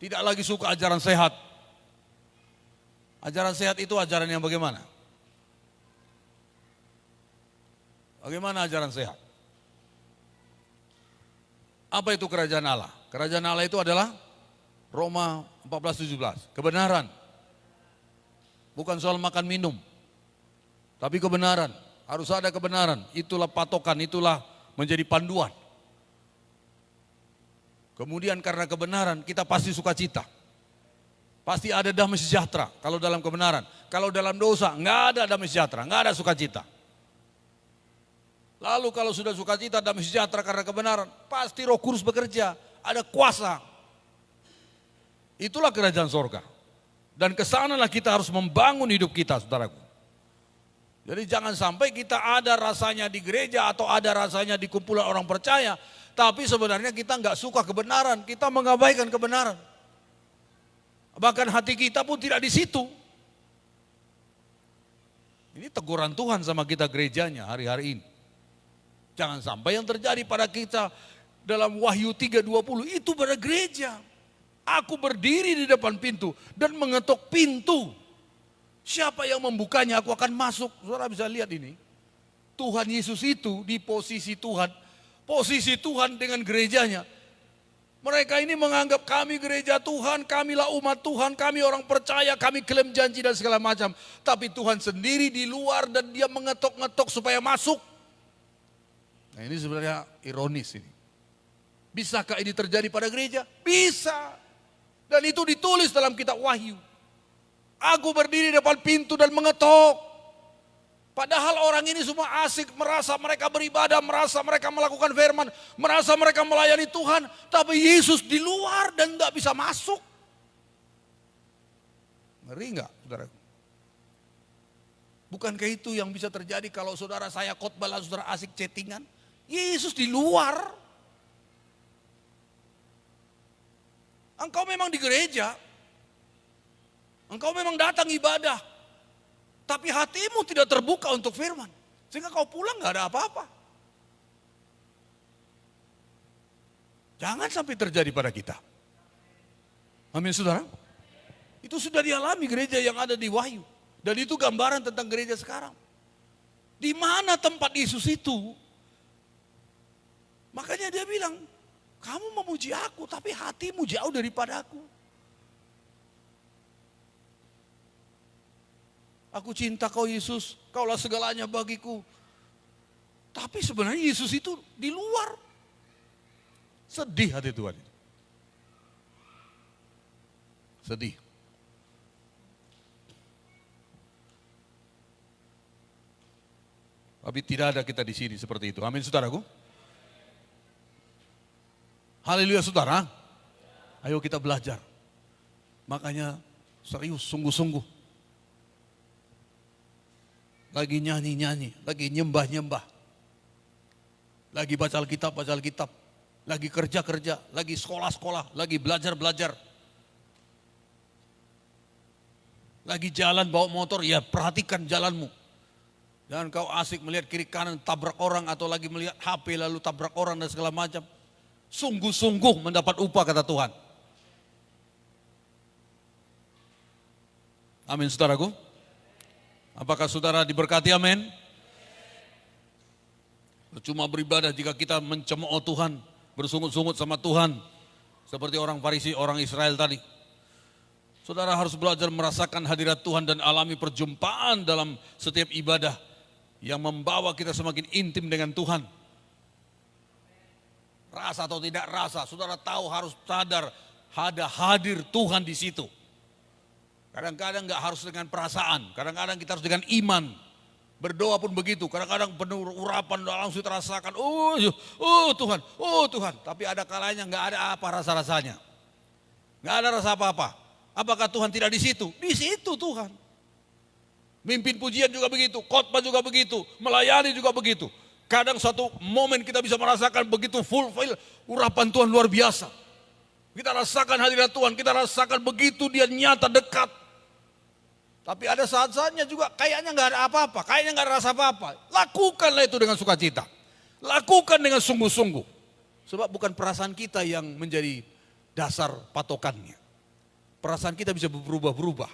[SPEAKER 1] Tidak lagi suka ajaran sehat. Ajaran sehat itu ajaran yang bagaimana? Bagaimana ajaran sehat? Apa itu kerajaan Allah? Kerajaan Allah itu adalah Roma 14:17, kebenaran. Bukan soal makan minum, tapi kebenaran. Harus ada kebenaran, itulah patokan, itulah menjadi panduan. Kemudian karena kebenaran kita pasti sukacita. Pasti ada damai sejahtera kalau dalam kebenaran. Kalau dalam dosa nggak ada damai sejahtera, nggak ada sukacita. Lalu kalau sudah sukacita, damai sejahtera karena kebenaran, pasti Roh Kudus bekerja, ada kuasa. Itulah kerajaan sorga. Dan kesanalah kita harus membangun hidup kita, saudaraku. Jadi jangan sampai kita ada rasanya di gereja atau ada rasanya di kumpulan orang percaya, tapi sebenarnya kita nggak suka kebenaran, kita mengabaikan kebenaran. Bahkan hati kita pun tidak di situ. Ini teguran Tuhan sama kita gerejanya hari-hari ini. Jangan sampai yang terjadi pada kita dalam Wahyu 3:20 itu pada gereja. Aku berdiri di depan pintu dan mengetuk pintu. Siapa yang membukanya aku akan masuk. Saudara bisa lihat ini. Tuhan Yesus itu di posisi Tuhan. Posisi Tuhan dengan gerejanya. Mereka ini menganggap kami gereja Tuhan, kamilah umat Tuhan, kami orang percaya, kami klaim janji dan segala macam. Tapi Tuhan sendiri di luar dan dia mengetok-ngetok supaya masuk. Nah ini sebenarnya ironis ini. Bisakah ini terjadi pada gereja? Bisa. Dan itu ditulis dalam kitab Wahyu. Aku berdiri di depan pintu dan mengetok. Padahal orang ini semua asik, merasa mereka beribadah, merasa mereka melakukan firman, merasa mereka melayani Tuhan. Tapi Yesus di luar dan tidak bisa masuk. Ngeri enggak, saudara? Bukankah itu yang bisa terjadi kalau saudara saya khotbah lalu saudara asik chattingan? Yesus di luar. Engkau memang di gereja. Engkau memang datang ibadah. Tapi hatimu tidak terbuka untuk firman. Sehingga kau pulang gak ada apa-apa. Jangan sampai terjadi pada kita. Amin saudara. Itu sudah dialami gereja yang ada di Wahyu. Dan itu gambaran tentang gereja sekarang. Di mana tempat Yesus itu? Makanya dia bilang, kamu memuji aku tapi hatimu jauh daripada aku. Aku cinta kau Yesus, kaulah segalanya bagiku. Tapi sebenarnya Yesus itu di luar. Sedih hati Tuhan. Sedih. Tapi tidak ada kita di sini seperti itu. Amin saudaraku. Haleluya saudara. Ayo kita belajar. Makanya serius, sungguh-sungguh. Lagi nyanyi-nyanyi, lagi nyembah-nyembah. Lagi baca Alkitab. Lagi kerja-kerja, lagi sekolah-sekolah, lagi belajar-belajar. Lagi jalan bawa motor, ya perhatikan jalanmu. Jangan kau asik melihat kiri kanan tabrak orang atau lagi melihat HP lalu tabrak orang dan segala macam. Sungguh-sungguh mendapat upah kata Tuhan. Amin saudaraku. Apakah saudara diberkati? Amin. Cuma beribadah jika kita mencemooh Tuhan, bersungut-sungut sama Tuhan, seperti orang Farisi, orang Israel tadi. Saudara harus belajar merasakan hadirat Tuhan dan alami perjumpaan dalam setiap ibadah yang membawa kita semakin intim dengan Tuhan. Rasa atau tidak rasa, saudara tahu, harus sadar ada hadir Tuhan di situ. Kadang-kadang nggak harus dengan perasaan, kadang-kadang kita harus dengan iman. Berdoa pun begitu, kadang-kadang penuh urapan langsung terasakan, Tuhan, Tuhan. Tapi ada kalanya nggak ada apa rasa-rasanya, nggak ada rasa apa-apa. Apakah Tuhan tidak di situ? Di situ Tuhan. Mimpin pujian juga begitu, khotbah juga begitu, melayani juga begitu. Kadang suatu momen kita bisa merasakan begitu fulfill, urapan Tuhan luar biasa. Kita rasakan hadirat Tuhan, kita rasakan begitu dia nyata dekat. Tapi ada saat-saatnya juga kayaknya nggak ada apa-apa, kayaknya nggak ada rasa apa-apa. Lakukanlah itu dengan sukacita, lakukan dengan sungguh-sungguh. Sebab bukan perasaan kita yang menjadi dasar patokannya. Perasaan kita bisa berubah-berubah.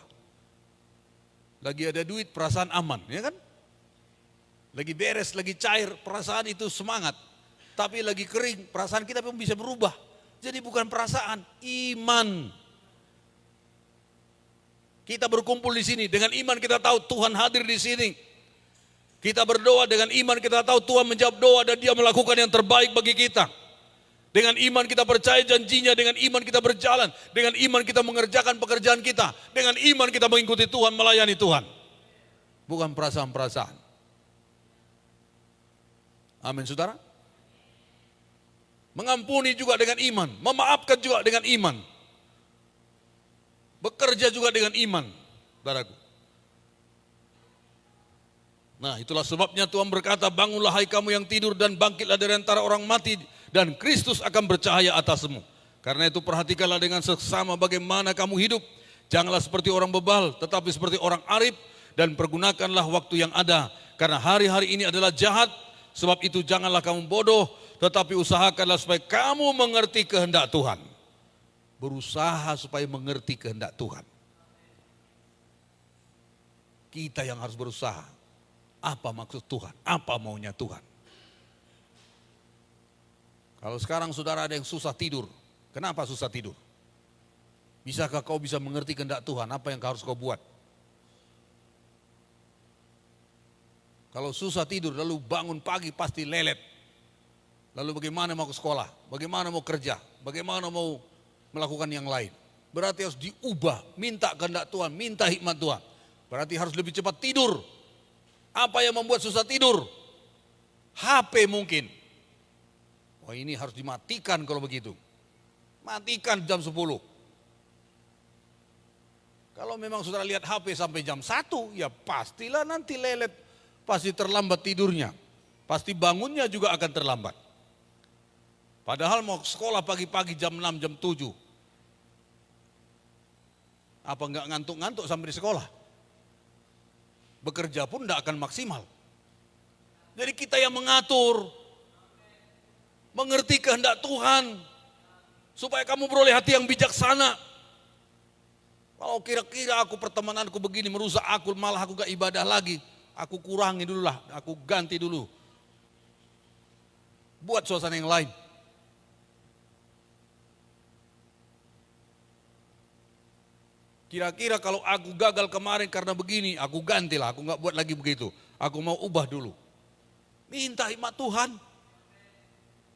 [SPEAKER 1] Lagi ada duit, perasaan aman, ya kan? Lagi beres, lagi cair, perasaan itu semangat. Tapi lagi kering, perasaan kita pun bisa berubah. Jadi bukan perasaan, iman. Kita berkumpul di sini, dengan iman kita tahu Tuhan hadir di sini. Kita berdoa dengan iman kita tahu Tuhan menjawab doa dan Dia melakukan yang terbaik bagi kita. Dengan iman kita percaya janjinya, dengan iman kita berjalan, dengan iman kita mengerjakan pekerjaan kita, dengan iman kita mengikuti Tuhan, melayani Tuhan. Bukan perasaan-perasaan. Amin, saudara. Mengampuni juga dengan iman, memaafkan juga dengan iman. Bekerja juga dengan iman, saudaraku. Nah, itulah sebabnya Tuhan berkata, bangunlah hai kamu yang tidur dan bangkitlah dari antara orang mati dan Kristus akan bercahaya atasmu. Karena itu perhatikanlah dengan seksama bagaimana kamu hidup. Janganlah seperti orang bebal, tetapi seperti orang arif, dan pergunakanlah waktu yang ada. Karena hari-hari ini adalah jahat, sebab itu janganlah kamu bodoh, tetapi usahakanlah supaya kamu mengerti kehendak Tuhan. Berusaha supaya mengerti kehendak Tuhan. Kita yang harus berusaha. Apa maksud Tuhan? Apa maunya Tuhan? Kalau sekarang saudara ada yang susah tidur. Kenapa susah tidur? Bisakah kau bisa mengerti kehendak Tuhan? Apa yang harus kau buat? Kalau susah tidur lalu bangun pagi pasti lelet. Lalu bagaimana mau ke sekolah? Bagaimana mau kerja? Bagaimana mau melakukan yang lain? Berarti harus diubah, minta kehendak Tuhan, minta hikmat Tuhan. Berarti harus lebih cepat tidur. Apa yang membuat susah tidur? HP mungkin. Oh, ini harus dimatikan kalau begitu. Matikan jam 10. Kalau memang saudara lihat HP sampai jam 1, ya pastilah nanti lelet. Pasti terlambat tidurnya. Pasti bangunnya juga akan terlambat. Padahal mau sekolah pagi-pagi jam 6, jam 7. Apa enggak ngantuk-ngantuk sampai di sekolah? Bekerja pun enggak akan maksimal. Jadi kita yang mengatur, mengerti kehendak Tuhan, supaya kamu beroleh hati yang bijaksana. Kalau kira-kira aku pertemananku begini merusak aku, malah aku gak ibadah lagi, aku kurangi dulu lah, aku ganti dulu. Buat suasana yang lain. Kira-kira kalau aku gagal kemarin karena begini, aku gantilah, aku gak buat lagi begitu. Aku mau ubah dulu. Minta hikmat Tuhan.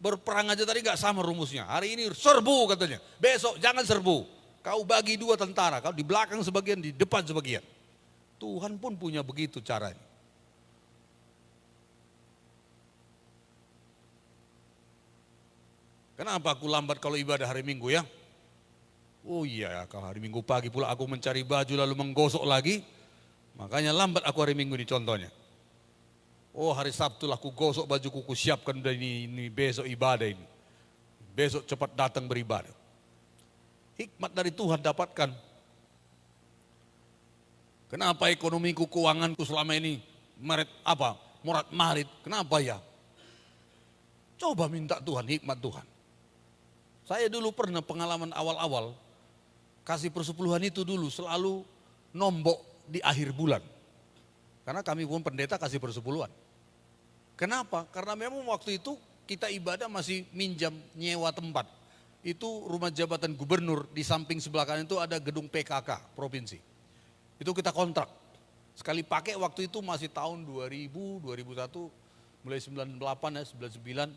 [SPEAKER 1] Berperang aja tadi gak sama rumusnya. Hari ini serbu katanya, besok jangan serbu. Kau bagi 2 tentara, kau di belakang sebagian, di depan sebagian. Tuhan pun punya begitu caranya. Kenapa aku lambat kalau ibadah hari Minggu ya? Oh iya, kalau hari Minggu pagi pula aku mencari baju lalu menggosok lagi. Makanya lambat aku hari Minggu ini contohnya. Oh hari Sabtu lah aku gosok bajuku, ku siapkan ini besok ibadah ini. Besok cepat datang beribadah. Hikmat dari Tuhan dapatkan. Kenapa ekonomiku, keuanganku selama ini morat-marit? Kenapa ya? Coba minta Tuhan, hikmat Tuhan. Saya dulu pernah pengalaman awal-awal. Kasih persepuluhan itu dulu selalu nombok di akhir bulan. Karena kami pun pendeta kasih persepuluhan. Kenapa? Karena memang waktu itu kita ibadah masih minjam nyewa tempat. Itu rumah jabatan gubernur, di samping sebelah kanan itu ada gedung PKK provinsi. Itu kita kontrak. Sekali pakai waktu itu masih tahun 2000, 2001, mulai 98 ya, 99,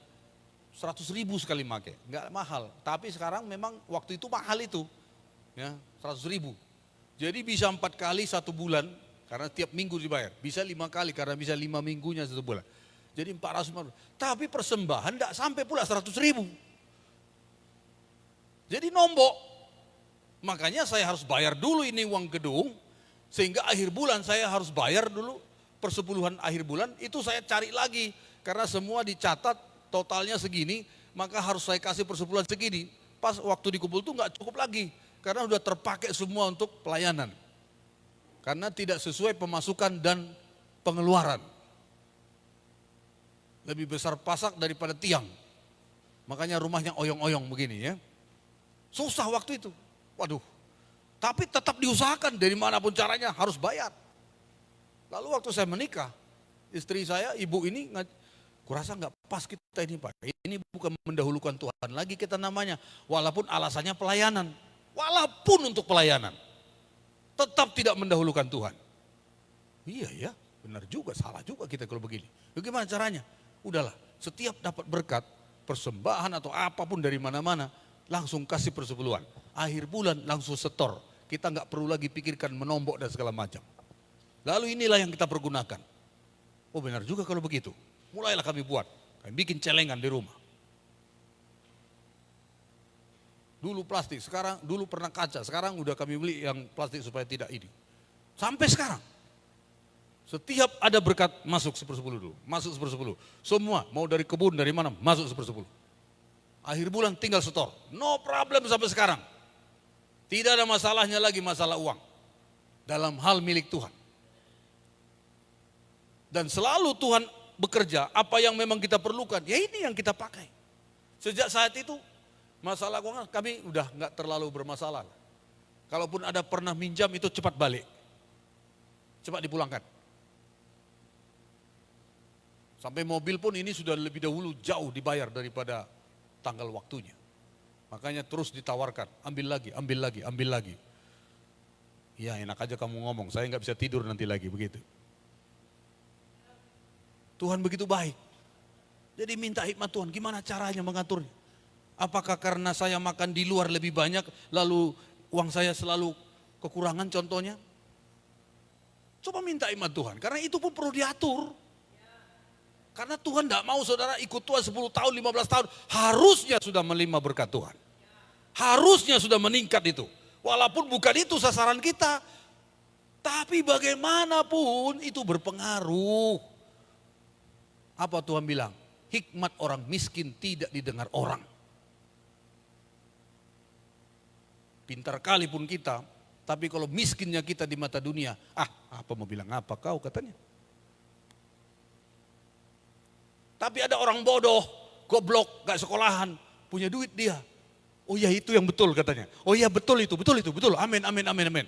[SPEAKER 1] 100.000 sekali pakai, nggak mahal. Tapi sekarang memang waktu itu mahal itu, ya 100.000. Jadi bisa 4 kali 1 bulan, karena tiap minggu dibayar. Bisa 5 kali karena bisa 5 minggunya 1 bulan. Jadi 400. Tapi persembahan enggak sampai pula 100.000. Jadi nombok. Makanya saya harus bayar dulu ini uang gedung. Sehingga akhir bulan saya harus bayar dulu persepuluhan akhir bulan. Itu saya cari lagi. Karena semua dicatat totalnya segini. Maka harus saya kasih persepuluhan segini. Pas waktu dikumpul itu enggak cukup lagi. Karena sudah terpakai semua untuk pelayanan. Karena tidak sesuai pemasukan dan pengeluaran. Lebih besar pasak daripada tiang. Makanya rumahnya oyong-oyong begini ya. Susah waktu itu. Waduh. Tapi tetap diusahakan dari manapun caranya harus bayar. Lalu waktu saya menikah, istri saya, ibu ini, kurasa nggak pas kita ini Pak. Ini bukan mendahulukan Tuhan lagi kita namanya. Walaupun alasannya pelayanan. Walaupun untuk pelayanan. Tetap tidak mendahulukan Tuhan. Iya ya, benar juga, salah juga kita kalau begini. Bagaimana caranya? Udahlah, setiap dapat berkat, persembahan atau apapun dari mana-mana, langsung kasih persepuluhan. Akhir bulan langsung setor. Kita nggak perlu lagi pikirkan menombok dan segala macam. Lalu inilah yang kita pergunakan. Oh benar juga kalau begitu. Mulailah kami buat. Kami bikin celengan di rumah. Dulu plastik, sekarang dulu pernah kaca. Sekarang udah kami beli yang plastik supaya tidak ini. Sampai sekarang. Setiap ada berkat masuk 1/10 dulu. Masuk 1/10. Semua mau dari kebun dari mana masuk 1/10. Akhir bulan tinggal setor. No problem sampai sekarang. Tidak ada masalahnya lagi masalah uang. Dalam hal milik Tuhan. Dan selalu Tuhan bekerja apa yang memang kita perlukan. Ya ini yang kita pakai. Sejak saat itu masalah keuangan kami udah nggak terlalu bermasalah. Kalaupun ada pernah minjam itu cepat balik. Cepat dipulangkan. Sampai mobil pun ini sudah lebih dahulu jauh dibayar daripada tanggal waktunya. Makanya terus ditawarkan, ambil lagi, ambil lagi, ambil lagi. Ya enak aja kamu ngomong, saya nggak bisa tidur nanti lagi begitu. Tuhan begitu baik. Jadi minta hikmat Tuhan, gimana caranya mengaturnya? Apakah karena saya makan di luar lebih banyak, lalu uang saya selalu kekurangan contohnya? Coba minta hikmat Tuhan, karena itu pun perlu diatur. Karena Tuhan tidak mau saudara ikut Tuhan 10 tahun, 15 tahun. Harusnya sudah menerima berkat Tuhan. Harusnya sudah meningkat itu. Walaupun bukan itu sasaran kita. Tapi bagaimanapun itu berpengaruh. Apa Tuhan bilang? Hikmat orang miskin tidak didengar orang. Pintar kali pun kita. Tapi kalau miskinnya kita di mata dunia. Apa mau bilang apa kau katanya. Tapi ada orang bodoh, goblok, gak sekolahan, punya duit dia. Oh ya itu yang betul katanya. Oh ya betul itu, betul. Amin, amin, amin, amin.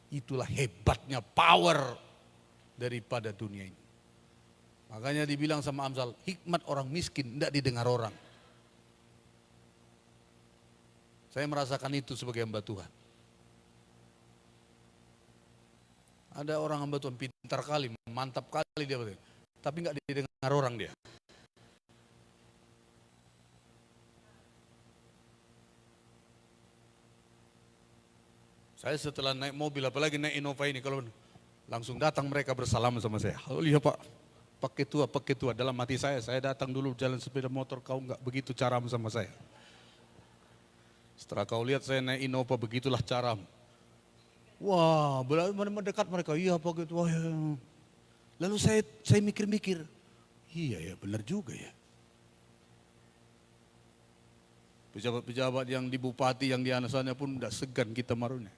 [SPEAKER 1] Itulah hebatnya power daripada dunia ini. Makanya dibilang sama Amsal, hikmat orang miskin tidak didengar orang. Saya merasakan itu sebagai hamba Tuhan. Ada orang hamba Tuhan pintar kali, mantap kali dia, tapi nggak didengar orang dia. Saya setelah naik mobil, apalagi naik Innova ini, kalau langsung datang mereka bersalam sama saya. Halo lihat Pak, pakai tua. Dalam hati saya datang dulu jalan sepeda motor, kau nggak begitu caramu sama saya. Setelah kau lihat saya naik Innova, begitulah caramu. Wah, mendekat mereka, iya Pak gitu. Lalu saya mikir-mikir, iya ya benar juga ya. Pejabat-pejabat yang di bupati, yang di anasannya pun tidak segan kita marunya.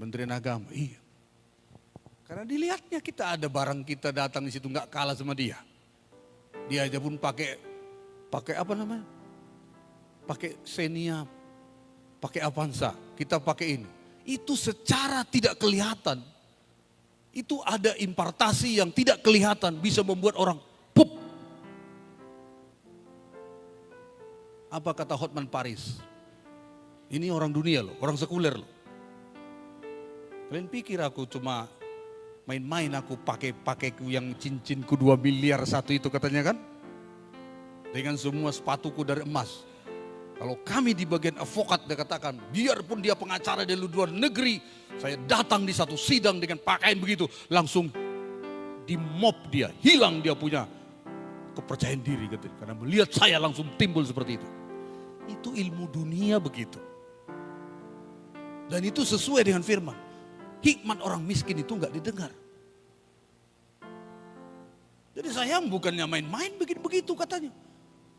[SPEAKER 1] Menteri Agama, iya. Karena dilihatnya kita ada barang kita datang di situ nggak kalah sama dia. Dia aja pun pakai apa namanya? Pakai Xenia, pakai Avanza, kita pakai ini. Itu secara tidak kelihatan. Itu ada impartasi yang tidak kelihatan bisa membuat orang pup. Apa kata Hotman Paris? Ini orang dunia loh, orang sekuler loh. Kalian pikir aku cuma main-main, aku pakai yang cincinku 2 miliar satu itu katanya kan? Dengan semua sepatuku dari emas. Kalau kami di bagian advokat dia katakan, biarpun dia pengacara di luar negeri, saya datang di satu sidang dengan pakaian begitu, langsung dimop dia, hilang dia punya kepercayaan diri katanya. Karena melihat saya langsung timbul seperti itu. Itu ilmu dunia begitu. Dan itu sesuai dengan firman. Hikmat orang miskin itu enggak didengar. Jadi saya bukannya main-main begitu katanya.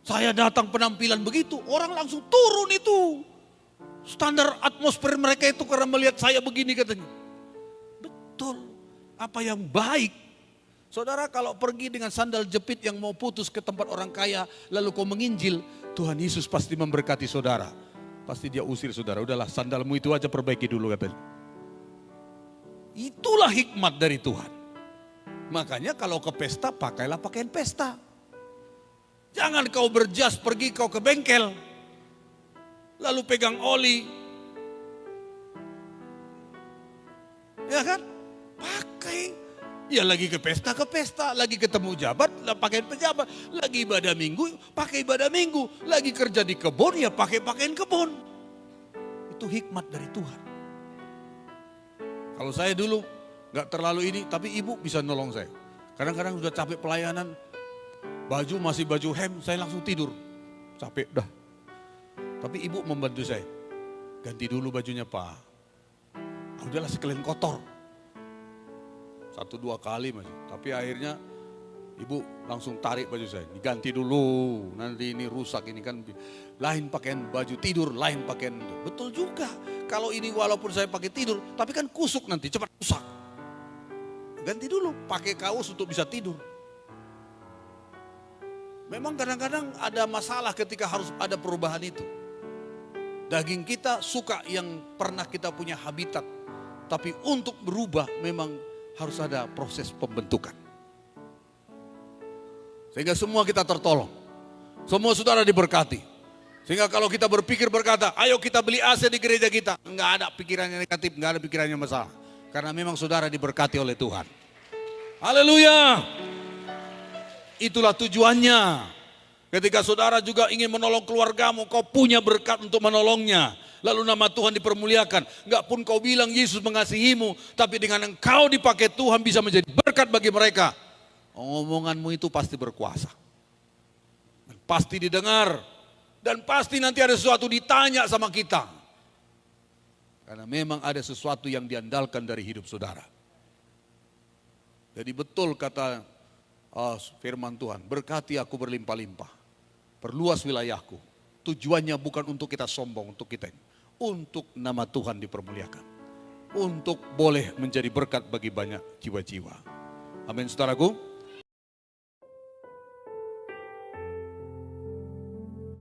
[SPEAKER 1] Saya datang penampilan begitu, orang langsung turun itu. Standar atmosfer mereka itu karena melihat saya begini katanya. Betul, apa yang baik. Saudara kalau pergi dengan sandal jepit yang mau putus ke tempat orang kaya, lalu kau menginjil, Tuhan Yesus pasti memberkati saudara. Pasti dia usir saudara, udahlah sandalmu itu aja perbaiki dulu katanya. Itulah hikmat dari Tuhan. Makanya kalau ke pesta, pakailah pakaian pesta. Jangan kau berjas pergi kau ke bengkel, lalu pegang oli. Ya kan? Pakai. Ya lagi ke pesta, lagi ketemu jabat, pakaian pejabat, lagi ibadah minggu, pakai ibadah minggu, lagi kerja di kebun, ya pakai pakaian kebun. Itu hikmat dari Tuhan. Kalau saya dulu gak terlalu ini, tapi ibu bisa nolong saya. Kadang-kadang sudah capek pelayanan, baju masih baju hem, saya langsung tidur. Capek dah. Tapi ibu membantu saya. Ganti dulu bajunya Pak. Udahlah sekalian kotor. 1-2 kali masih. Tapi akhirnya ibu langsung tarik baju saya. Diganti dulu, nanti ini rusak ini kan. Lain pakaian baju tidur, lain pakaian. Betul juga. Kalau ini walaupun saya pakai tidur, tapi kan kusuk nanti, cepat rusak. Ganti dulu, pakai kaos untuk bisa tidur. Memang kadang-kadang ada masalah ketika harus ada perubahan itu. Daging kita suka yang pernah kita punya habitat. Tapi untuk berubah memang harus ada proses pembentukan. Sehingga semua kita tertolong. Semua saudara diberkati. Sehingga kalau kita berpikir berkata, ayo kita beli AC di gereja kita. Enggak ada pikirannya negatif, enggak ada pikirannya masalah. Karena memang saudara diberkati oleh Tuhan. Haleluya. Itulah tujuannya. Ketika saudara juga ingin menolong keluargamu, kau punya berkat untuk menolongnya. Lalu nama Tuhan dipermuliakan. Enggak pun kau bilang Yesus mengasihimu, tapi dengan engkau dipakai Tuhan bisa menjadi berkat bagi mereka. Omonganmu itu pasti berkuasa. Pasti didengar. Dan pasti nanti ada sesuatu ditanya sama kita. Karena memang ada sesuatu yang diandalkan dari hidup saudara. Jadi betul kata firman Tuhan, berkati aku berlimpah-limpah, perluas wilayahku. Tujuannya bukan untuk kita sombong, untuk kita, untuk nama Tuhan dipermuliakan, untuk boleh menjadi berkat bagi banyak jiwa-jiwa. Amin saudaraku.